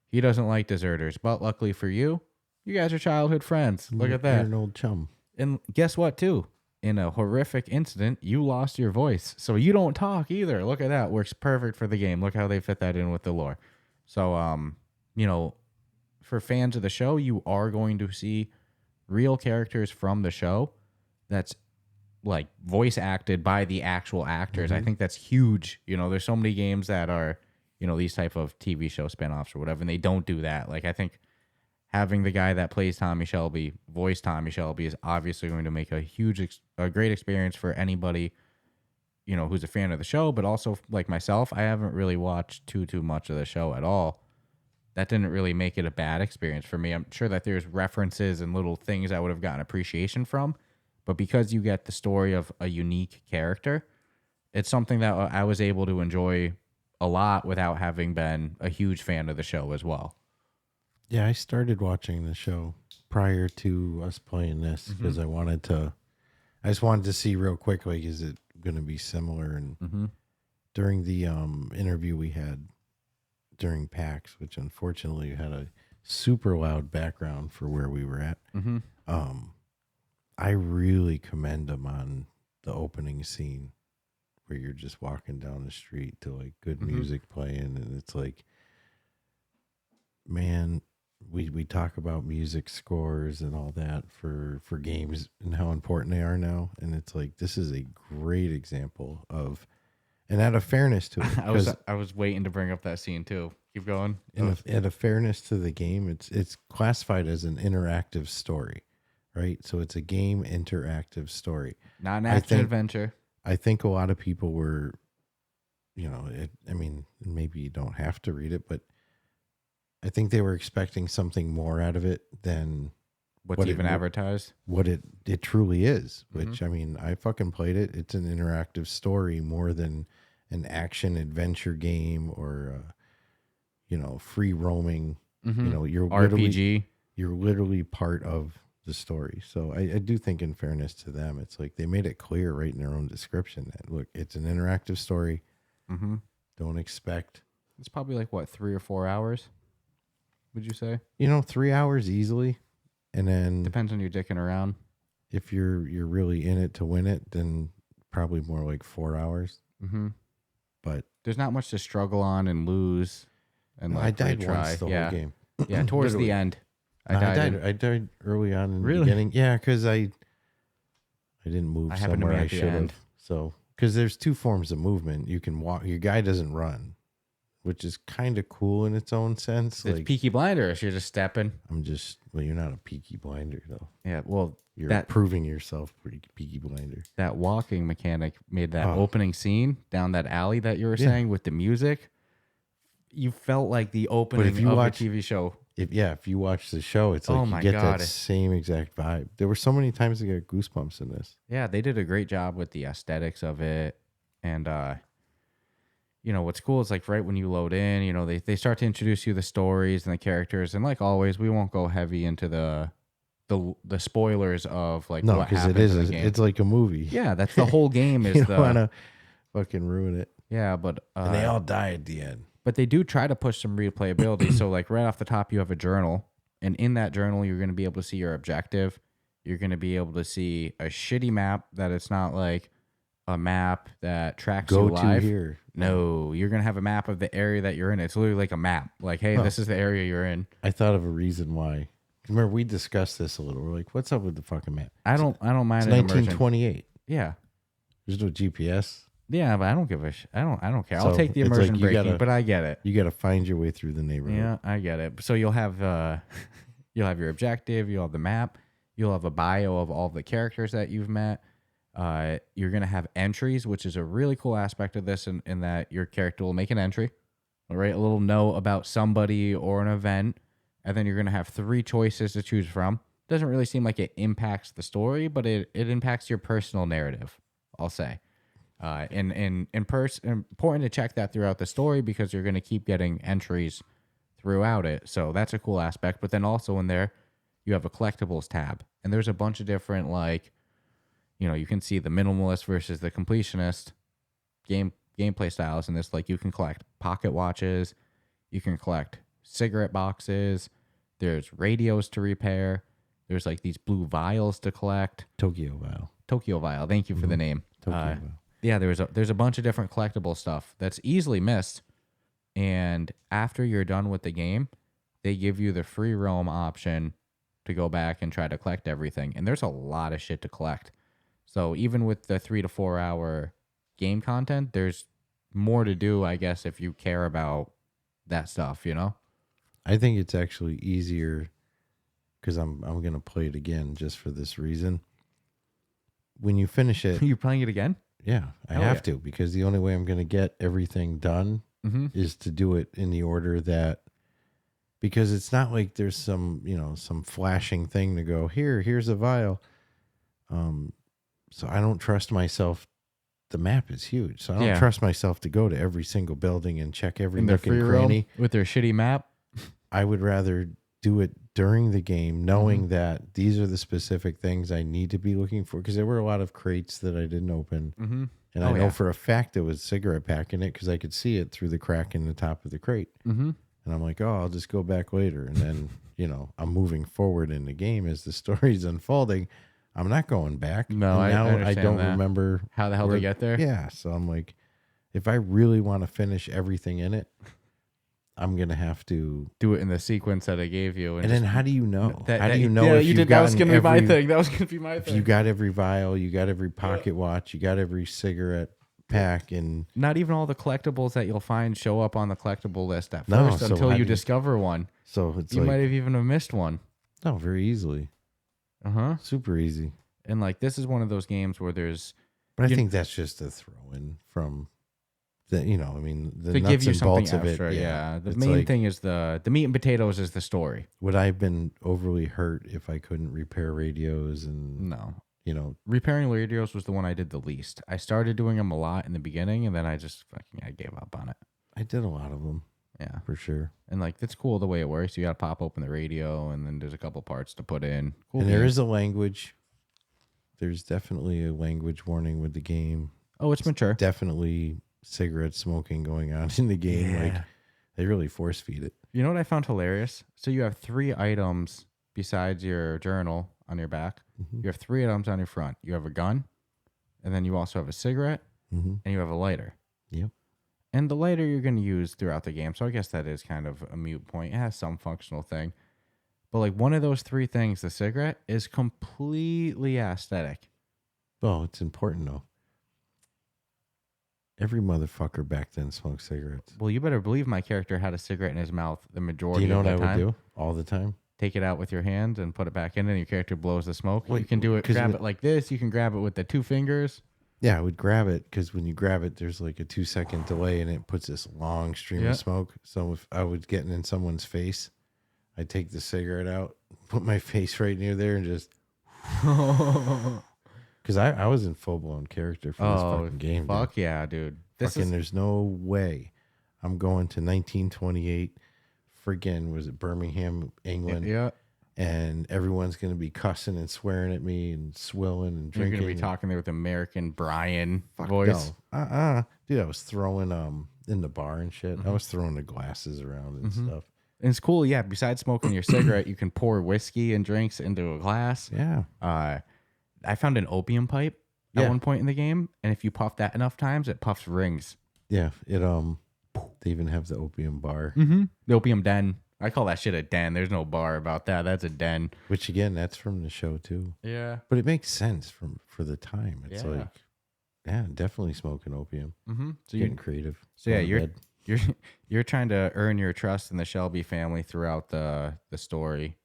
he doesn't like deserters. But luckily for you, you guys are childhood friends. Look at that. You're an old chum. And guess what, too? In a horrific incident, you lost your voice. So you don't talk either. Look at that. Works perfect for the game. Look how they fit that in with the lore. So, for fans of the show, you are going to see real characters from the show that's like voice acted by the actual actors. I think that's huge. There's so many games that are, these type of TV show spinoffs or whatever, and they don't do that. Like, I think having the guy that plays Tommy Shelby, voice Tommy Shelby, is obviously going to make a great experience for anybody, who's a fan of the show. But also, like myself, I haven't really watched too much of the show at all. That didn't really make it a bad experience for me. I'm sure that there's references and little things I would have gotten appreciation from, but because you get the story of a unique character, it's something that I was able to enjoy a lot without having been a huge fan of the show as well. Yeah, I started watching the show prior to us playing this because I just wanted to see real quick, like, is it going to be similar? And during the interview we had during PAX, which unfortunately had a super loud background for where we were at, I really commend them on the opening scene where you're just walking down the street to like good music playing, and it's like, man, we talk about music scores and all that for games and how important they are now, and it's like this is a great example of, and out of fairness to it. I was waiting to bring up that scene too. Keep going. Out of fairness to the game, it's classified as an interactive story, right? So it's a game interactive story, not an action adventure. I think a lot of people were, I mean, maybe you don't have to read it, but I think they were expecting something more out of it than what's even advertised. What it truly is, which, I mean, I fucking played it. It's an interactive story more than an action adventure game or, free roaming, you're RPG. You're literally part of the story. So I do think, in fairness to them, it's like they made it clear right in their own description that, look, it's an interactive story. Don't expect. It's probably like what, 3 or 4 hours, would you say? 3 hours easily. And then depends on your dicking around. If you're really in it to win it, then probably more like 4 hours. But there's not much to struggle on and lose. And I died once the whole game. Yeah, towards the end. I died early on in the beginning. Yeah, because I didn't move somewhere I should have. So, because there's two forms of movement. You can walk. Your guy doesn't run, which is kind of cool in its own sense. It's like, Peaky Blinders. You're just stepping. Well, you're not a Peaky Blinder, though. Yeah, well, you're proving yourself pretty Peaky Blinder. That walking mechanic made that opening scene down that alley that you were saying with the music. You felt like the opening of a TV show. If you watch the show, it's like you get that same exact vibe. There were so many times I got goosebumps in this. Yeah, they did a great job with the aesthetics of it. And, what's cool is like right when you load in, they start to introduce you the stories and the characters. And like always, we won't go heavy into the spoilers of like what happens in the game. It's like a movie. Yeah, that's the whole game. Is you don't want to fucking ruin it. Yeah, but and they all die at the end. But they do try to push some replayability. So like right off the top, you have a journal, and in that journal, you're going to be able to see your objective. You're going to be able to see a shitty map that it's not like a map that tracks you live. Here. No, you're going to have a map of the area that you're in. It's literally like a map. Like, hey, this is the area you're in. I thought of a reason why. Remember, we discussed this a little. We're like, what's up with the fucking map? I don't mind. It's 1928. Yeah. There's no GPS. Yeah, but I don't give a I don't care. I'll take the immersion breaking, but I get it. You got to find your way through the neighborhood. Yeah, I get it. So you'll have your objective, you'll have the map, you'll have a bio of all the characters that you've met. You're gonna have entries, which is a really cool aspect of this, in that your character will make an entry, all right, a little note about somebody or an event, and then you're gonna have 3 choices to choose from. Doesn't really seem like it impacts the story, but it impacts your personal narrative, I'll say. Important to check that throughout the story because you're going to keep getting entries throughout it. So that's a cool aspect. But then also in there, you have a collectibles tab. And there's a bunch of different, you can see the minimalist versus the completionist gameplay styles in this. Like you can collect pocket watches. You can collect cigarette boxes. There's radios to repair. There's like these blue vials to collect. Tokyo Vial. Thank you for the name. Tokyo Vial. Yeah, there's a bunch of different collectible stuff that's easily missed. And after you're done with the game, they give you the free roam option to go back and try to collect everything. And there's a lot of shit to collect. So even with the 3 to 4 hour game content, there's more to do, I guess, if you care about that stuff, I think it's actually easier because I'm going to play it again just for this reason. When you finish it... You're playing it again? Yeah, I have to, because the only way I'm going to get everything done is to do it in the order that, because it's not like there's some flashing thing to go, here's a vial. So I don't trust myself. The map is huge. So I don't trust myself to go to every single building and check every nook and cranny. With their shitty map? I would rather do it during the game, knowing that these are the specific things I need to be looking for, because there were a lot of crates that I didn't open. And I know for a fact there was a cigarette pack in it because I could see it through the crack in the top of the crate. And I'm like, I'll just go back later. And then, I'm moving forward in the game as the story's unfolding. I'm not going back. No, I don't remember how the hell they get there. Yeah. So I'm like, if I really want to finish everything in it, I'm going to have to do it in the sequence that I gave you. And then how do you know? How do you know? Yeah, you did. That was going to be my thing. That was going to be my thing. If you got every vial, you got every pocket watch, you got every cigarette pack, and not even all the collectibles that you'll find show up on the collectible list at first until you discover one. So it's you might have even missed one. No, very easily. Super easy. And this is one of those games where there's. But I think that's just a throw in from. The to nuts give you and bolts something extra, of it. Yeah. The main thing is the meat and potatoes is the story. Would I have been overly hurt if I couldn't repair radios and no. Repairing radios was the one I did the least. I started doing them a lot in the beginning, and then I just I gave up on it. I did a lot of them. Yeah, for sure. And it's cool the way it works. You got to pop open the radio, and then there's a couple parts to put in. Cool and there is a language. There's definitely a language warning with the game. Oh, it's mature. Definitely cigarette smoking going on in the game. Yeah. They really force feed it. You know what I found hilarious? So you have 3 items besides your journal on your back. You have 3 items on your front. You have a gun, and then you also have a cigarette, and you have a lighter. Yep. And the lighter you're going to use throughout the game. So I guess that is kind of a mute point. It has some functional thing. But like one of those three things, the cigarette, is completely aesthetic. Oh, it's important though. Every motherfucker back then smoked cigarettes. Well, you better believe my character had a cigarette in his mouth the majority Do you know of the what I time. would do all the time? Take it out with your hand and put it back in, and your character blows the smoke. Wait, you can do it, 'cause grab it- it like this. You can grab it with the 2 fingers. Yeah, I would grab it because when you grab it, there's like a 2-second delay and it puts this long stream Yeah. of smoke. So if I was getting in someone's face, I'd take the cigarette out, put my face right near there, and just. Because I was in full blown character for this fucking game. Fuck yeah, dude. There's no way I'm going to 1928. Friggin' was it Birmingham, England? Yeah. And everyone's going to be cussing and swearing at me and swilling and You're drinking. going to be talking there with American Brian Fuck voice. No. Dude, I was throwing in the bar and shit. I was throwing the glasses around and stuff. And it's cool, yeah. Besides smoking your cigarette, you can pour whiskey and drinks into a glass. Yeah. I found an opium pipe at one point in the game, and if you puff that enough times, it puffs rings. Yeah. It they even have the opium bar. Mm-hmm. The opium den. I call that shit a den. There's no bar about that. That's a den. Which again, that's from the show too. Yeah. But it makes sense for the time. It's Yeah. like, yeah, definitely smoking opium. Mm-hmm. So Getting creative. So yeah, Going to bed. you're trying to earn your trust in the Shelby family throughout the story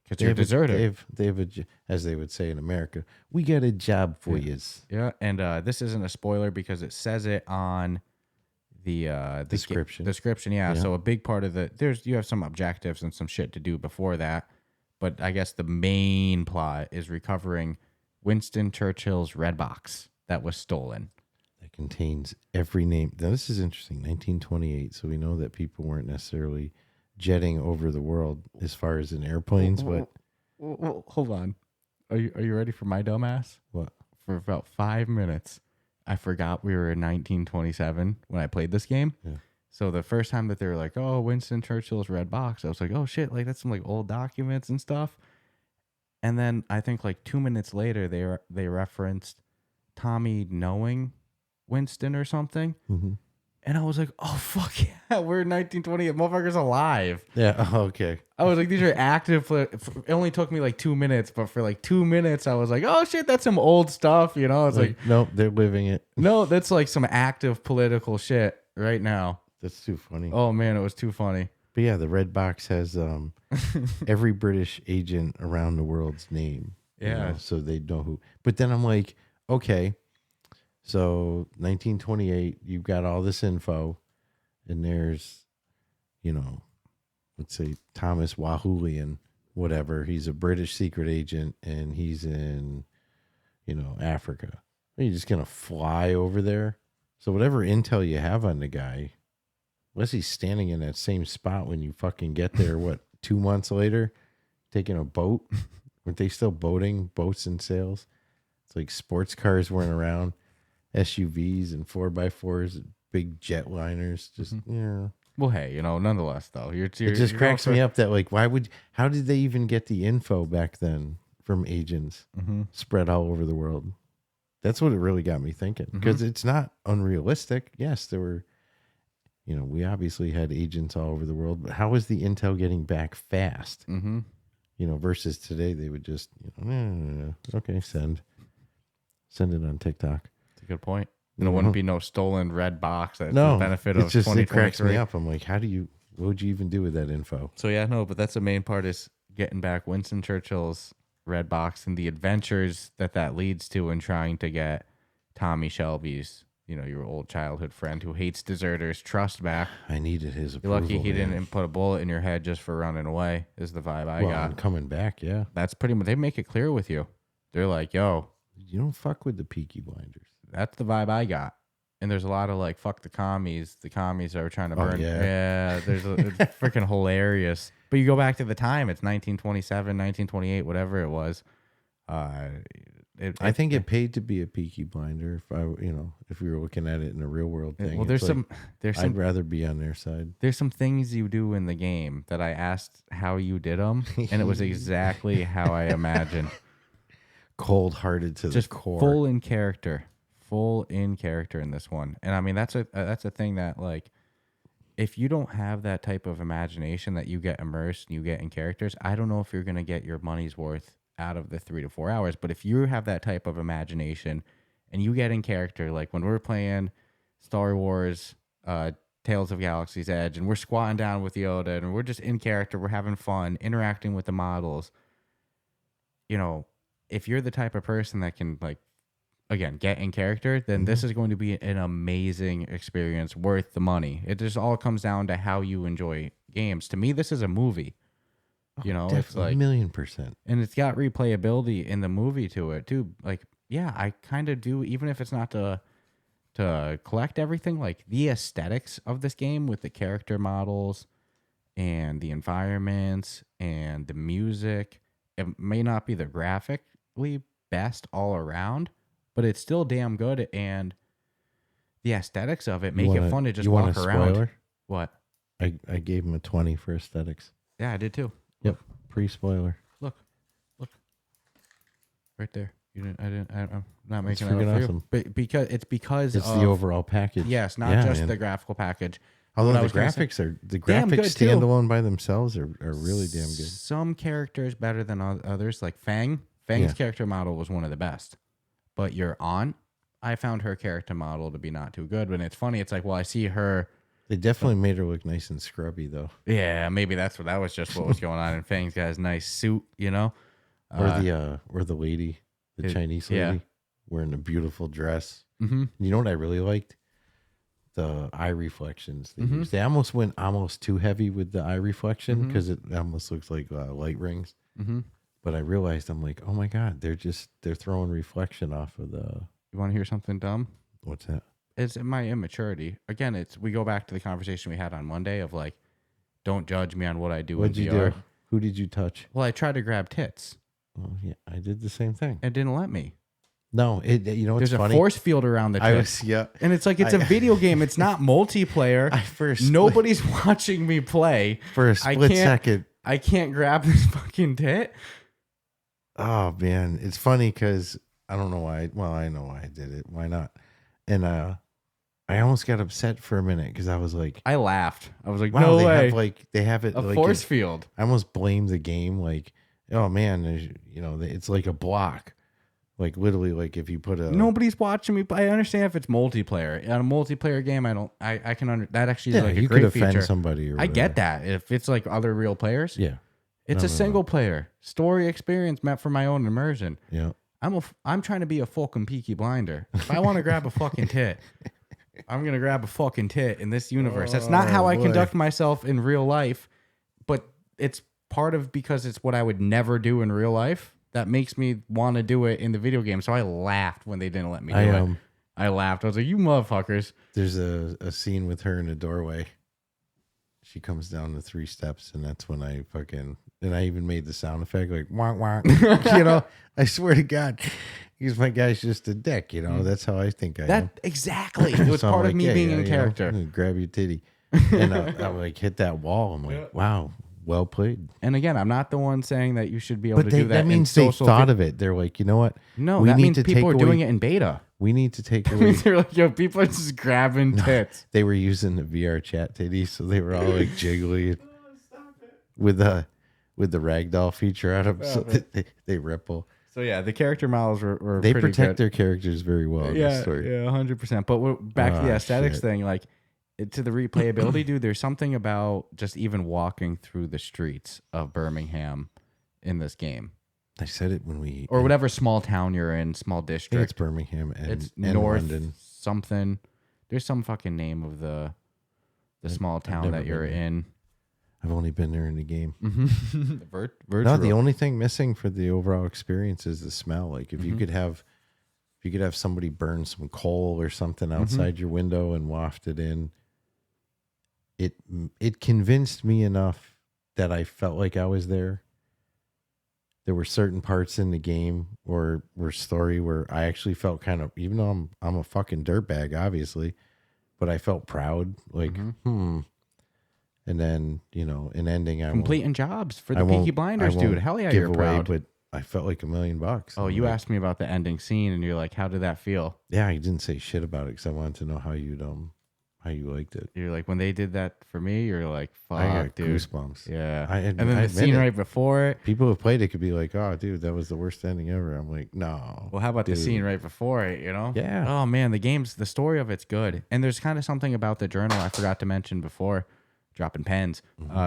because you're a deserter. They have as they would say in America, we got a job for yous. Yeah, and this isn't a spoiler because it says it on the Description. Description, yeah. So a big part of you have some objectives and some shit to do before that, but I guess the main plot is recovering Winston Churchill's red box that was stolen. That contains every name. Now this is interesting. 1928, so we know that people weren't necessarily jetting over the world as far as in airplanes, but Well, hold on. Are you ready for my dumbass? what? For about 5 minutes, I forgot we were in 1927 when I played this game. Yeah. So the first time that they were like, "Oh, Winston Churchill's red box," I was like, "Oh shit!" Like that's some like old documents and stuff. And then I think like 2 minutes later, they referenced Tommy knowing Winston or something, Mm-hmm. and I was like, "Oh fuck yeah, we're in 1928. Motherfucker's alive." Yeah. Oh, okay. I was like, these are active. It only took me like 2 minutes, but for like 2 minutes, I was like, oh shit, that's some old stuff, you know? It's like, no, they're living it. no, that's like some active political shit right now. That's too funny. Oh man, it was too funny. But yeah, the red box has every British agent around the world's name. you Yeah. know, so they know who. But then I'm like, okay, so 1928, you've got all this info, and there's, let's say Thomas Wahulian, whatever. He's a British secret agent, and he's in, Africa. Are you just gonna fly over there? So whatever intel you have on the guy, unless he's standing in that same spot when you fucking get there, what, 2 months later, taking a boat? Weren't they still boating, boats and sails? It's like sports cars weren't around, SUVs and 4x4s, big jetliners. Just, Well, hey, nonetheless, though, it just cracks me up that, like, how did they even get the info back then from agents spread all over the world? That's what it really got me thinking, because it's not unrealistic. Yes, there were, we obviously had agents all over the world, but how was the intel getting back fast? Mm-hmm. Versus today, they would just, okay, send it on TikTok. That's a good point. There wouldn't be no stolen red box. That's No, the benefit it's of just, it cracks 2023. me up. I'm like, what would you even do with that info? So yeah, no, but that's the main part is getting back Winston Churchill's red box and the adventures that leads to in trying to get Tommy Shelby's, your old childhood friend who hates deserters, trust back. I needed his You're approval. lucky he man. didn't put a bullet in your head just for running away, is the vibe I Well, got. and coming back, yeah. That's pretty much, they make it clear with you. They're like, yo, You don't fuck with the Peaky Blinders. that's the vibe I got. And there's a lot of like, fuck the commies. The commies are trying to burn. yeah. It's freaking hilarious. But you go back to the time, it's 1927, 1928, whatever it was. I think it paid to be a Peaky Blinder if we were looking at it in a real world thing. Well, It's there's I'd rather be on their side. There's some things you do in the game that I asked how you did them, and it was exactly how I imagined. Cold hearted to Just the core. full in character. full in character in this one. And I mean, that's a thing that, like, if you don't have that type of imagination that you get immersed and you get in characters, I don't know if you're going to get your money's worth out of the 3 to 4 hours. But if you have that type of imagination and you get in character, like when we're playing Star Wars, Tales of Galaxy's Edge, and we're squatting down with Yoda and we're just in character, we're having fun, interacting with the models, you know, if you're the type of person that can, like, again, get in character, then this is going to be an amazing experience worth the money. It just all comes down to how you enjoy games. To me, this is a movie. You know, it's like 1,000,000%. And it's got replayability in the movie to it too. Like, yeah, I kind of do, even if it's not to collect everything, like the aesthetics of this game with the character models and the environments and the music. It may not be the graphically best all around, but it's still damn good, and the aesthetics of it make it fun to just walk around. Spoiler? What? I gave him a 20 for aesthetics. Yeah, I did too. Yep, pre-spoiler. Look, right there. I'm not making It's that up for awesome. you, but because it's the overall package. Yes, not just the graphical package. Although the graphics standalone by themselves are really damn good. Some characters better than others, like Fang. Fang's character model was one of the best. But your aunt, I found her character model to be not too good. When it's funny, it's like, well, I see her. They definitely made her look nice and scrubby, though. Yeah, maybe that was just what was going on. And Fang's got his nice suit, you know. Or the lady, the Chinese lady, wearing a beautiful dress. Mm-hmm. You know what I really liked? The eye reflections they used. They almost went too heavy with the eye reflection because it almost looks like light rings. Mm-hmm. But I realized, I'm like, oh my God, they're throwing reflection off of the. You want to hear something dumb? What's that? It's my immaturity. Again, we go back to the conversation we had on Monday of like, don't judge me on what I do in VR. What'd you do? Who did you touch? Well, I tried to grab tits. Oh yeah, I did the same thing. It didn't let me. No, there's funny? a force field around the tits. And it's like, it's a video game. It's not multiplayer. Nobody's watching me play. For a split second. I can't grab this fucking tit. Oh man, it's funny because I don't know why. Well, I know why I did it. Why not? And I almost got upset for a minute because I was like, I laughed. I was like, wow, no way. They have it a force field. I almost blamed the game. Like, oh man, it's like a block. Like literally, like if you put a nobody's watching me. But I understand if it's multiplayer. In a multiplayer game, I can that actually is like a you great could offend feature. somebody. Or I get that if it's like other real players. Yeah, it's a single player story experience meant for my own immersion. Yeah, I'm trying to be a fucking Peaky Blinder. If I want to grab a fucking tit, I'm gonna grab a fucking tit in this universe. That's not how I conduct myself in real life, but it's part of because it's what I would never do in real life. That makes me want to do it in the video game. So I laughed when they didn't let me do it. I laughed. I was like, you motherfuckers. There's a scene with her in a doorway. She comes down the 3 steps, and that's when I even made the sound effect like wonk wonk. I swear to God, because my guy's just a dick. That's how I think I am. Exactly. It was part of me being in character. Grab your titty, and I like hit that wall. I'm like, wow. Well played. And again, I'm not the one saying that you should be able to do that. That means they thought of it. They're like, you know what? No, that means people are doing it in beta. We need to take away. They're like, yo, people are just grabbing tits. They were using the VR chat titties, so they were all like jiggly with the ragdoll feature on them, so they ripple. So yeah, the character models were they pretty protect good. Their characters very well. In this story. Yeah, 100%. But back to the aesthetics thing, like. To the replayability, dude, there's something about just even walking through the streets of Birmingham in this game. I said it when or whatever small town you're in, small district. It's Birmingham and it's North London. Something. There's some fucking name of the small town that you're in. I've only been there in the game. Mm-hmm. No, the only thing missing for the overall experience is the smell. Like if you could have somebody burn some coal or something outside your window and waft it in. It convinced me enough that I felt like I was there. There were certain parts in the game or story where I actually felt kind of, even though I'm a fucking dirtbag, obviously, but I felt proud. Like, And then, an ending. Completing jobs for the Peaky Blinders, dude. Hell yeah, you're proud. But I felt like $1,000,000. Oh, you asked me about the ending scene, and you're like, "How did that feel?" Yeah, I didn't say shit about it because I wanted to know how you liked it. You're like, when they did that for me, you're like, "Fuck, I got dude." goosebumps. Yeah. And then the scene right before it. People who played it could be like, "Oh, dude, that was the worst ending ever." I'm like, "No." Well, how about dude. the scene right before it? Yeah. Oh man, the story of it's good, and there's kind of something about the journal I forgot to mention before, dropping pens.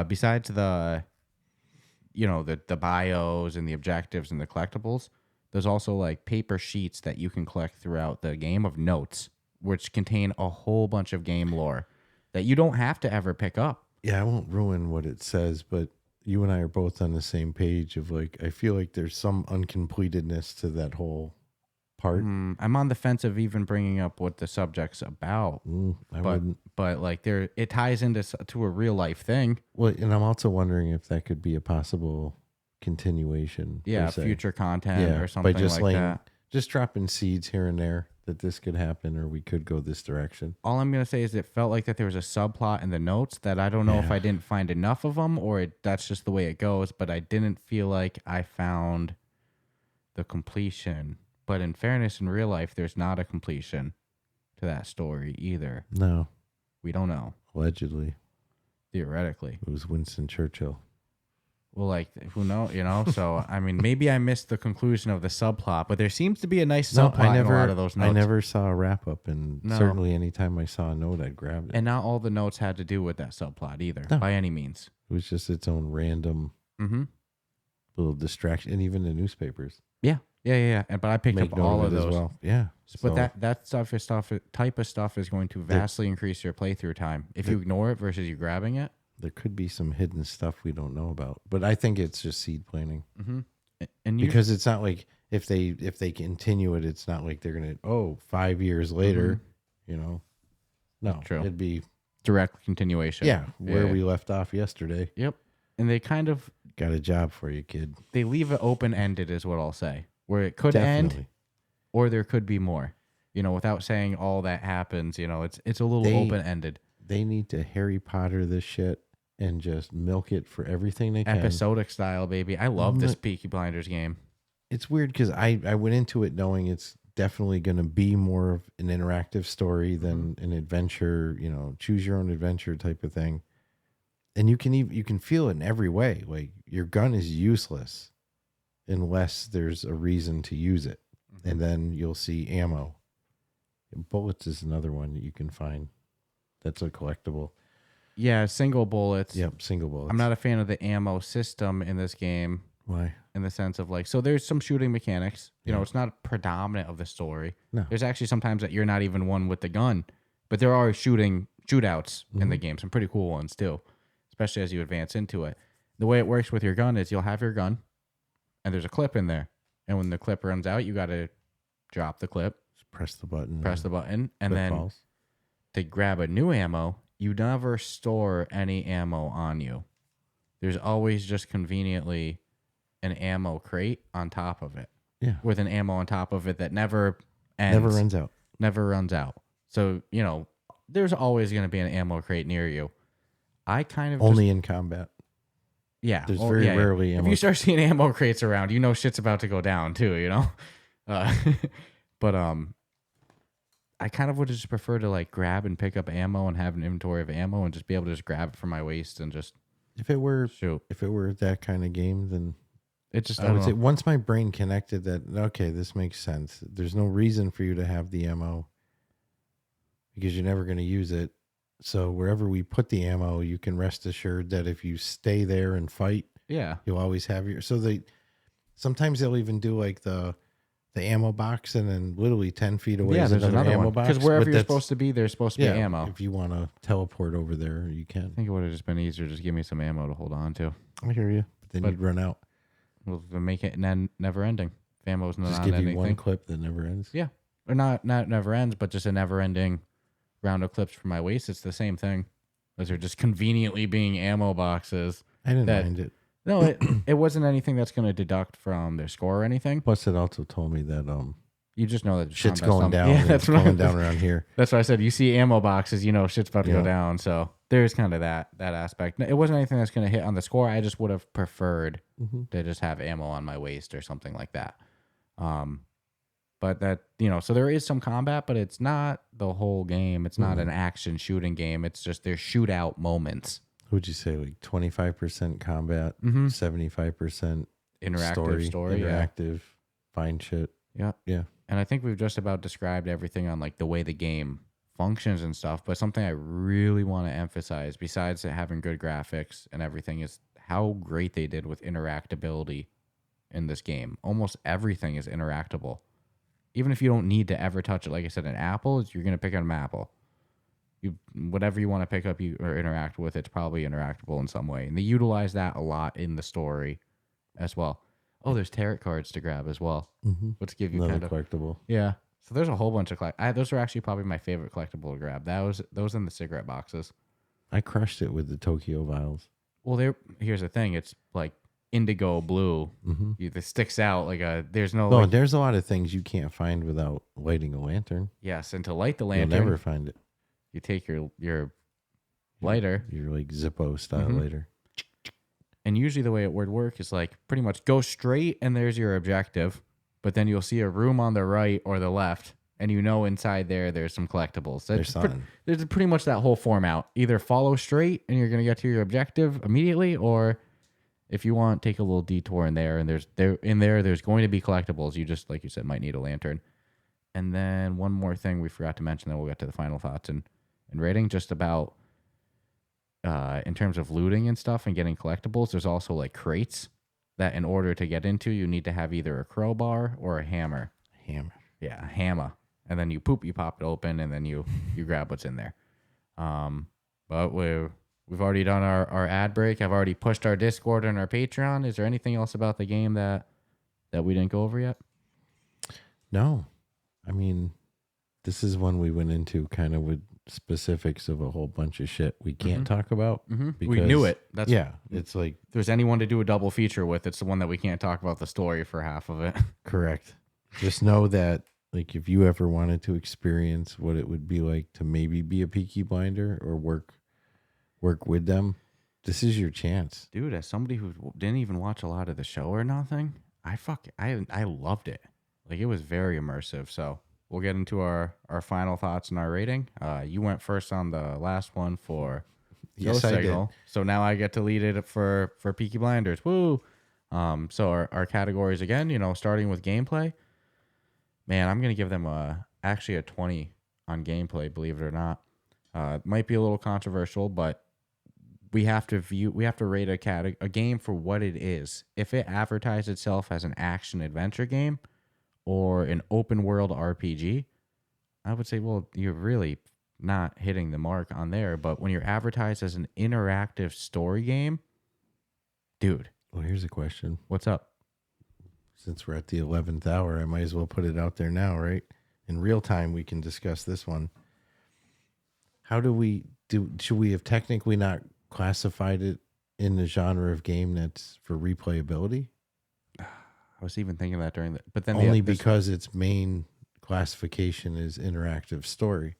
Besides the, the bios and the objectives and the collectibles, there's also like paper sheets that you can collect throughout the game of notes, which contain a whole bunch of game lore that you don't have to ever pick up. Yeah, I won't ruin what it says, but you and I are both on the same page of like, I feel like there's some uncompletedness to that whole part. I'm on the fence of even bringing up what the subject's about. I wouldn't. But like it ties into to a real life thing. Well, and I'm also wondering if that could be a possible continuation. Yeah, per se. future content or something by just like that. Just dropping seeds here and there that this could happen or we could go this direction. All I'm going to say is it felt like that there was a subplot in the notes that I don't know if I didn't find enough of them or that's just the way it goes, but I didn't feel like I found the completion. But in fairness, in real life, there's not a completion to that story either. No. We don't know. Allegedly. Theoretically. It was Winston Churchill. Well, like, who knows, So, I mean, maybe I missed the conclusion of the subplot, but there seems to be a nice subplot in a lot of those notes. I never saw a wrap-up, and certainly anytime I saw a note, I grabbed it. And not all the notes had to do with that subplot either, by any means. It was just its own random little distraction, and even the newspapers. Yeah. But I picked up all of those. As well. Yeah. But that type of stuff is going to vastly increase your playthrough time. If you ignore it versus you grabbing it. There could be some hidden stuff we don't know about, but I think it's just seed planting. And because it's not like if they continue it, it's not like they're gonna 5 years later, No, True. It'd be direct continuation. Yeah, where we left off yesterday. Yep, and they kind of got a job for you, kid. They leave it open ended, is what I'll say, where it could end, or there could be more. Without saying all that happens. It's a little open ended. They need to Harry Potter this shit. And just milk it for everything they can. Episodic style, baby. I love this Peaky Blinders game. It's weird because I went into it knowing it's definitely going to be more of an interactive story than an adventure, choose your own adventure type of thing. And you can feel it in every way. Like your gun is useless unless there's a reason to use it. And then you'll see ammo. Bullets is another one that you can find. That's a collectible. Yeah, single bullets. Yep, single bullets. I'm not a fan of the ammo system in this game. Why? In the sense of so there's some shooting mechanics. It's not predominant of the story. No. There's actually sometimes that you're not even one with the gun, but there are shootouts in the game. Some pretty cool ones too, especially as you advance into it. The way it works with your gun is you'll have your gun, and there's a clip in there, and when the clip runs out, you got to drop the clip. Just press the button. And then to grab a new ammo. You never store any ammo on you. There's always just conveniently an ammo crate on top of it. Yeah. With an ammo on top of it that never ends. Never runs out. So, there's always going to be an ammo crate near you. I kind of only in combat. Yeah. There's very rarely ammo. If you start seeing ammo crates around, shit's about to go down too, But I kind of would just prefer to grab and pick up ammo and have an inventory of ammo and just be able to just grab it from my waist and just if it were shoot. If it were that kind of game, then it just I would say once my brain connected that this makes sense. There's no reason for you to have the ammo because you're never going to use it. So wherever we put the ammo, you can rest assured that if you stay there and fight, you'll always have your. So sometimes they'll even do the ammo box, and then literally 10 feet away is there's another ammo one. box. Because wherever you're supposed to be, there's supposed to be ammo. If you want to teleport over there, you can. I think it would have just been easier to just give me some ammo to hold on to. I hear you. But then you'd run out. Well, to make it never ending. If ammo's not just on give anything. You one clip that never ends. Yeah. Or not never ends, but just a never ending round of clips for my waist. It's the same thing. Those are just conveniently being ammo boxes. I didn't mind it. No, it wasn't anything that's going to deduct from their score or anything. Plus, it also told me that You just know that shit's going down. Yeah, that's going down around here. That's why I said you see ammo boxes, you know shit's about to go down. So there's kind of that aspect. It wasn't anything that's going to hit on the score. I just would have preferred to just have ammo on my waist or something like that. But that, so there is some combat, but it's not the whole game. It's not an action shooting game. It's just there's shootout moments. Would you say like 25% combat, 75% interactive story, interactive, fine shit. Yeah. Yeah. And I think we've just about described everything on like the way the game functions and stuff. But something I really want to emphasize, besides it having good graphics and everything, is how great they did with interactability in this game. Almost everything is interactable. Even if you don't need to ever touch it, like I said, an apple, you're going to pick up an apple. Whatever you want to pick up or interact with, it's probably interactable in some way. And they utilize that a lot in the story as well. Oh, there's tarot cards to grab as well. Let's give you another collectible. Yeah. So there's a whole bunch of those are actually probably my favorite collectible to grab. Those in the cigarette boxes. I crushed it with the Tokyo vials. Well, here's the thing. It's like indigo blue. It sticks out like there's no. No, there's a lot of things you can't find without lighting a lantern. Yes, and to light the lantern, you'll never find it. You take your lighter, your like Zippo style lighter, and usually the way it would work is like pretty much go straight and there's your objective, but then you'll see a room on the right or the left, and inside there's some collectibles. There's pretty much that whole format. Either follow straight and you're gonna get to your objective immediately, or if you want, take a little detour in there, and there's going to be collectibles. You just, like you said, might need a lantern. And then one more thing we forgot to mention, then we'll get to the final thoughts and rating, just about in terms of looting and stuff and getting collectibles. There's also like crates that in order to get into, you need to have either a crowbar or a hammer. Yeah, a hammer. And then you pop it open, and then you grab what's in there. But we've already done our ad break. I've already pushed our Discord and our Patreon. Is there anything else about the game that we didn't go over yet? No. I mean, this is one we went into kind of with specifics of a whole bunch of shit we can't talk about. Because, we knew it. It's like... If there's anyone to do a double feature with, it's the one that we can't talk about the story for half of it. Correct. Just know that, like, if you ever wanted to experience what it would be like to maybe be a Peaky Blinder or work with them, this is your chance. Dude, as somebody who didn't even watch a lot of the show or nothing, I loved it. Like, it was very immersive. So we'll get into our final thoughts and our rating. You went first on the last one for Yes, I did. So now I get to lead it for Peaky Blinders. Woo! So our categories again, starting with gameplay. Man, I'm gonna give them actually a 20 on gameplay, believe it or not. Might be a little controversial, but we have to rate a game for what it is. If it advertised itself as an action adventure game or an open world RPG, I would say, well, you're really not hitting the mark on there. But when you're advertised as an interactive story game, dude. Well, here's a question. What's up? Since we're at the 11th hour, I might as well put it out there now, right? In real time, we can discuss this one. How do we should we have technically not classified it in the genre of game that's for replayability? I was even thinking that but then only because its main classification is interactive story.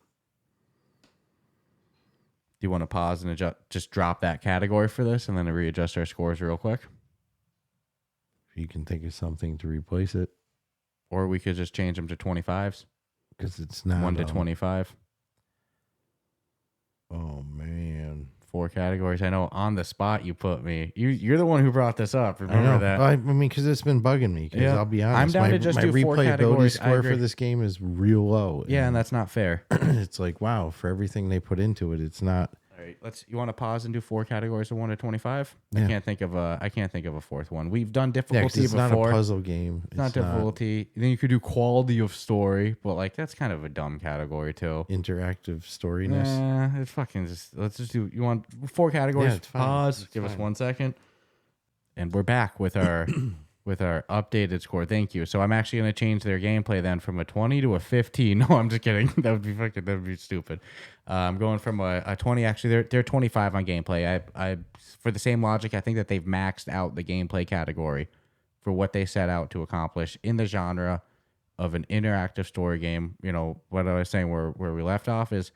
Do you want to pause and just drop that category for this and then readjust our scores real quick? You can think of something to replace it. Or we could just change them to 25s. Because it's not 1 to 25. Oh, man. 4 categories. I know on the spot you put me. You're the one who brought this up. Remember that? I mean, because it's been bugging me. Because I'll be honest, I'm down to just do 4 categories. My replayability score for this game is real low. Yeah, and that's not fair. It's like, wow, for everything they put into it, it's not. All right, you want to pause and do 4 categories of 1 to 25? Yeah. I can't think of a fourth one. We've done difficulty it's before. It's not a puzzle game. It's not difficulty. Then you could do quality of story, but like that's kind of a dumb category too. Interactive storyness. It's fucking let's just do. You want 4 categories? Yeah, it's fine. Pause. Give us 1 second, and we're back with our with our updated score. Thank you. So I'm actually going to change their gameplay then from a 20 to a 15. No, I'm just kidding. That would be stupid. I'm going from a 20. Actually, they're 25 on gameplay. I for the same logic, I think that they've maxed out the gameplay category for what they set out to accomplish in the genre of an interactive story game, what I was saying where we left off is,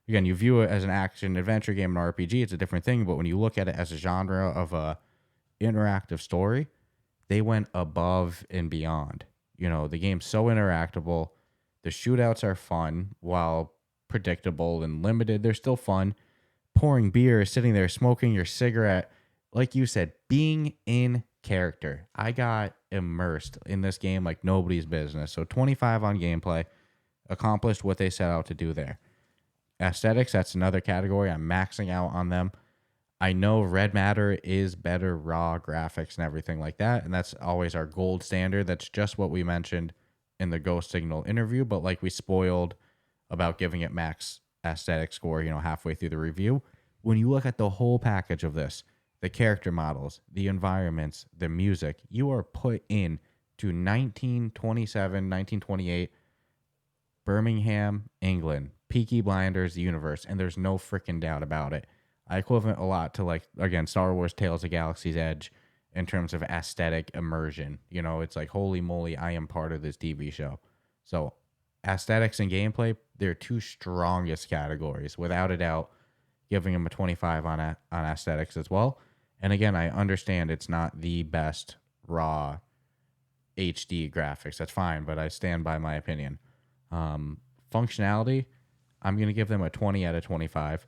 again, you view it as an action adventure game, an RPG, it's a different thing. But when you look at it as a genre of a interactive story, they went above and beyond. The game's so interactable. The shootouts are fun while predictable and limited. They're still fun. Pouring beer, sitting there smoking your cigarette, like you said, being in character. I got immersed in this game like nobody's business. So 25 on gameplay, accomplished what they set out to do there. Aesthetics, that's another category. I'm maxing out on them. I know Red Matter is better raw graphics and everything like that, and that's always our gold standard. That's just what we mentioned in the Ghost Signal interview, but like we spoiled about giving it max aesthetic score, halfway through the review. When you look at the whole package of this, the character models, the environments, the music, you are put in to 1927, 1928 Birmingham, England, Peaky Blinders universe, and there's no freaking doubt about it. I equivalent a lot to, like, again, Star Wars Tales of Galaxy's Edge in terms of aesthetic immersion. It's like, holy moly, I am part of this TV show. So aesthetics and gameplay, they're two strongest categories, without a doubt, giving them a 25 on aesthetics as well. And again, I understand it's not the best raw HD graphics. That's fine, but I stand by my opinion. Functionality, I'm going to give them a 20 out of 25.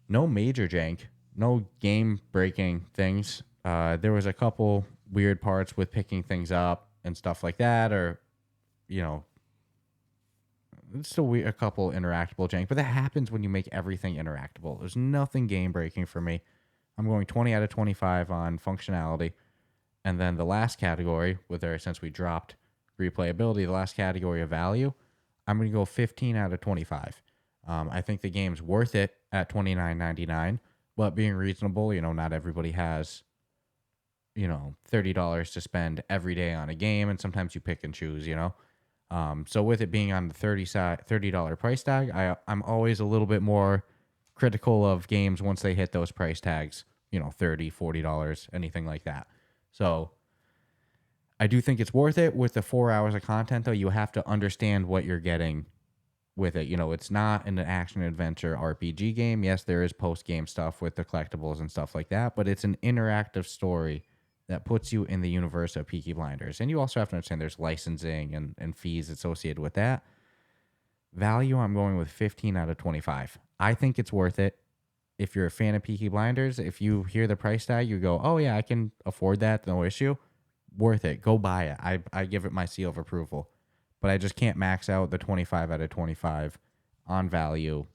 No major jank, no game-breaking things. There was a couple weird parts with picking things up and stuff like that, or, it's still a couple interactable jank, but that happens when you make everything interactable. There's nothing game-breaking for me. I'm going 20 out of 25 on functionality. And then the last category, since we dropped replayability, the last category of value, I'm going to go 15 out of 25. I think the game's worth it at $29.99, but being reasonable, not everybody has, $30 to spend every day on a game, and sometimes you pick and choose, So with it being on the $30 price tag, I'm always a little bit more critical of games once they hit those price tags, $30, $40, anything like that. So I do think it's worth it. With the 4 hours of content, though, you have to understand what you're getting with it. It's not an action adventure RPG game. Yes, there is post-game stuff with the collectibles and stuff like that, but it's an interactive story that puts you in the universe of Peaky Blinders. And you also have to understand there's licensing and fees associated with that. Value, I'm going with 15 out of 25. I think it's worth it. If you're a fan of Peaky Blinders, if you hear the price tag, you go, oh yeah, I can afford that, no issue. Worth it. Go buy it. I give it my seal of approval. But I just can't max out the 25 out of 25 on value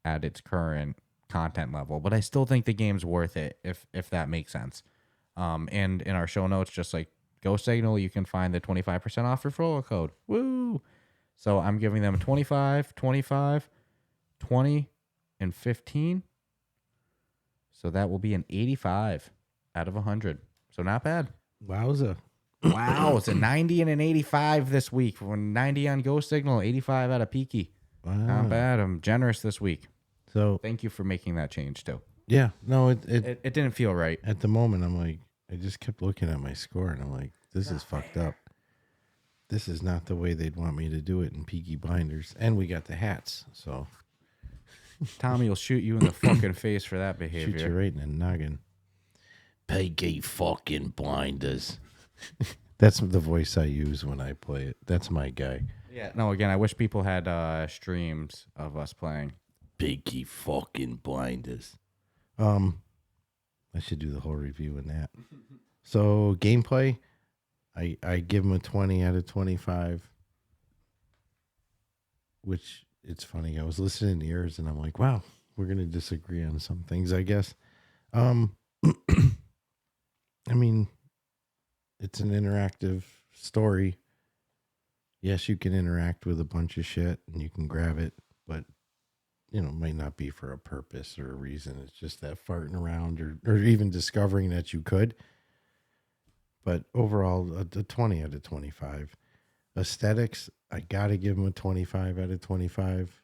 at its current content level. But I still think the game's worth it, if that makes sense. And in our show notes, just like Ghost Signal, you can find the 25% off referral code. Woo! So I'm giving them 25, 25, 20, and 15. So that will be an 85 out of 100. So not bad. Wowza. Wow, it's a 90 and an 85 this week. We're 90 on Ghost Signal, 85 out of Peaky. Wow. Not bad. I'm generous this week. So thank you for making that change too. Yeah, no, it didn't feel right. At the moment, I'm like, I just kept looking at my score, and I'm like, this is fucked up. This is not the way they'd want me to do it in Peaky Blinders. And we got the hats, so. Tommy will shoot you in the fucking face for that behavior. Shoot you right in the noggin. Peaky fucking Blinders. That's the voice I use when I play it. That's my guy. Yeah. No, again, I wish people had streams of us playing. Peaky fucking Blinders. I should do the whole review in that. So gameplay, I give them a 20 out of 25. Which, it's funny. I was listening to yours and I'm like, wow, we're gonna disagree on some things, I guess. I mean, it's an interactive story. Yes, you can interact with a bunch of shit and you can grab it, but it might not be for a purpose or a reason. It's just that farting around or even discovering that you could. But overall, a 20 out of 25. Aesthetics, I got to give them a 25 out of 25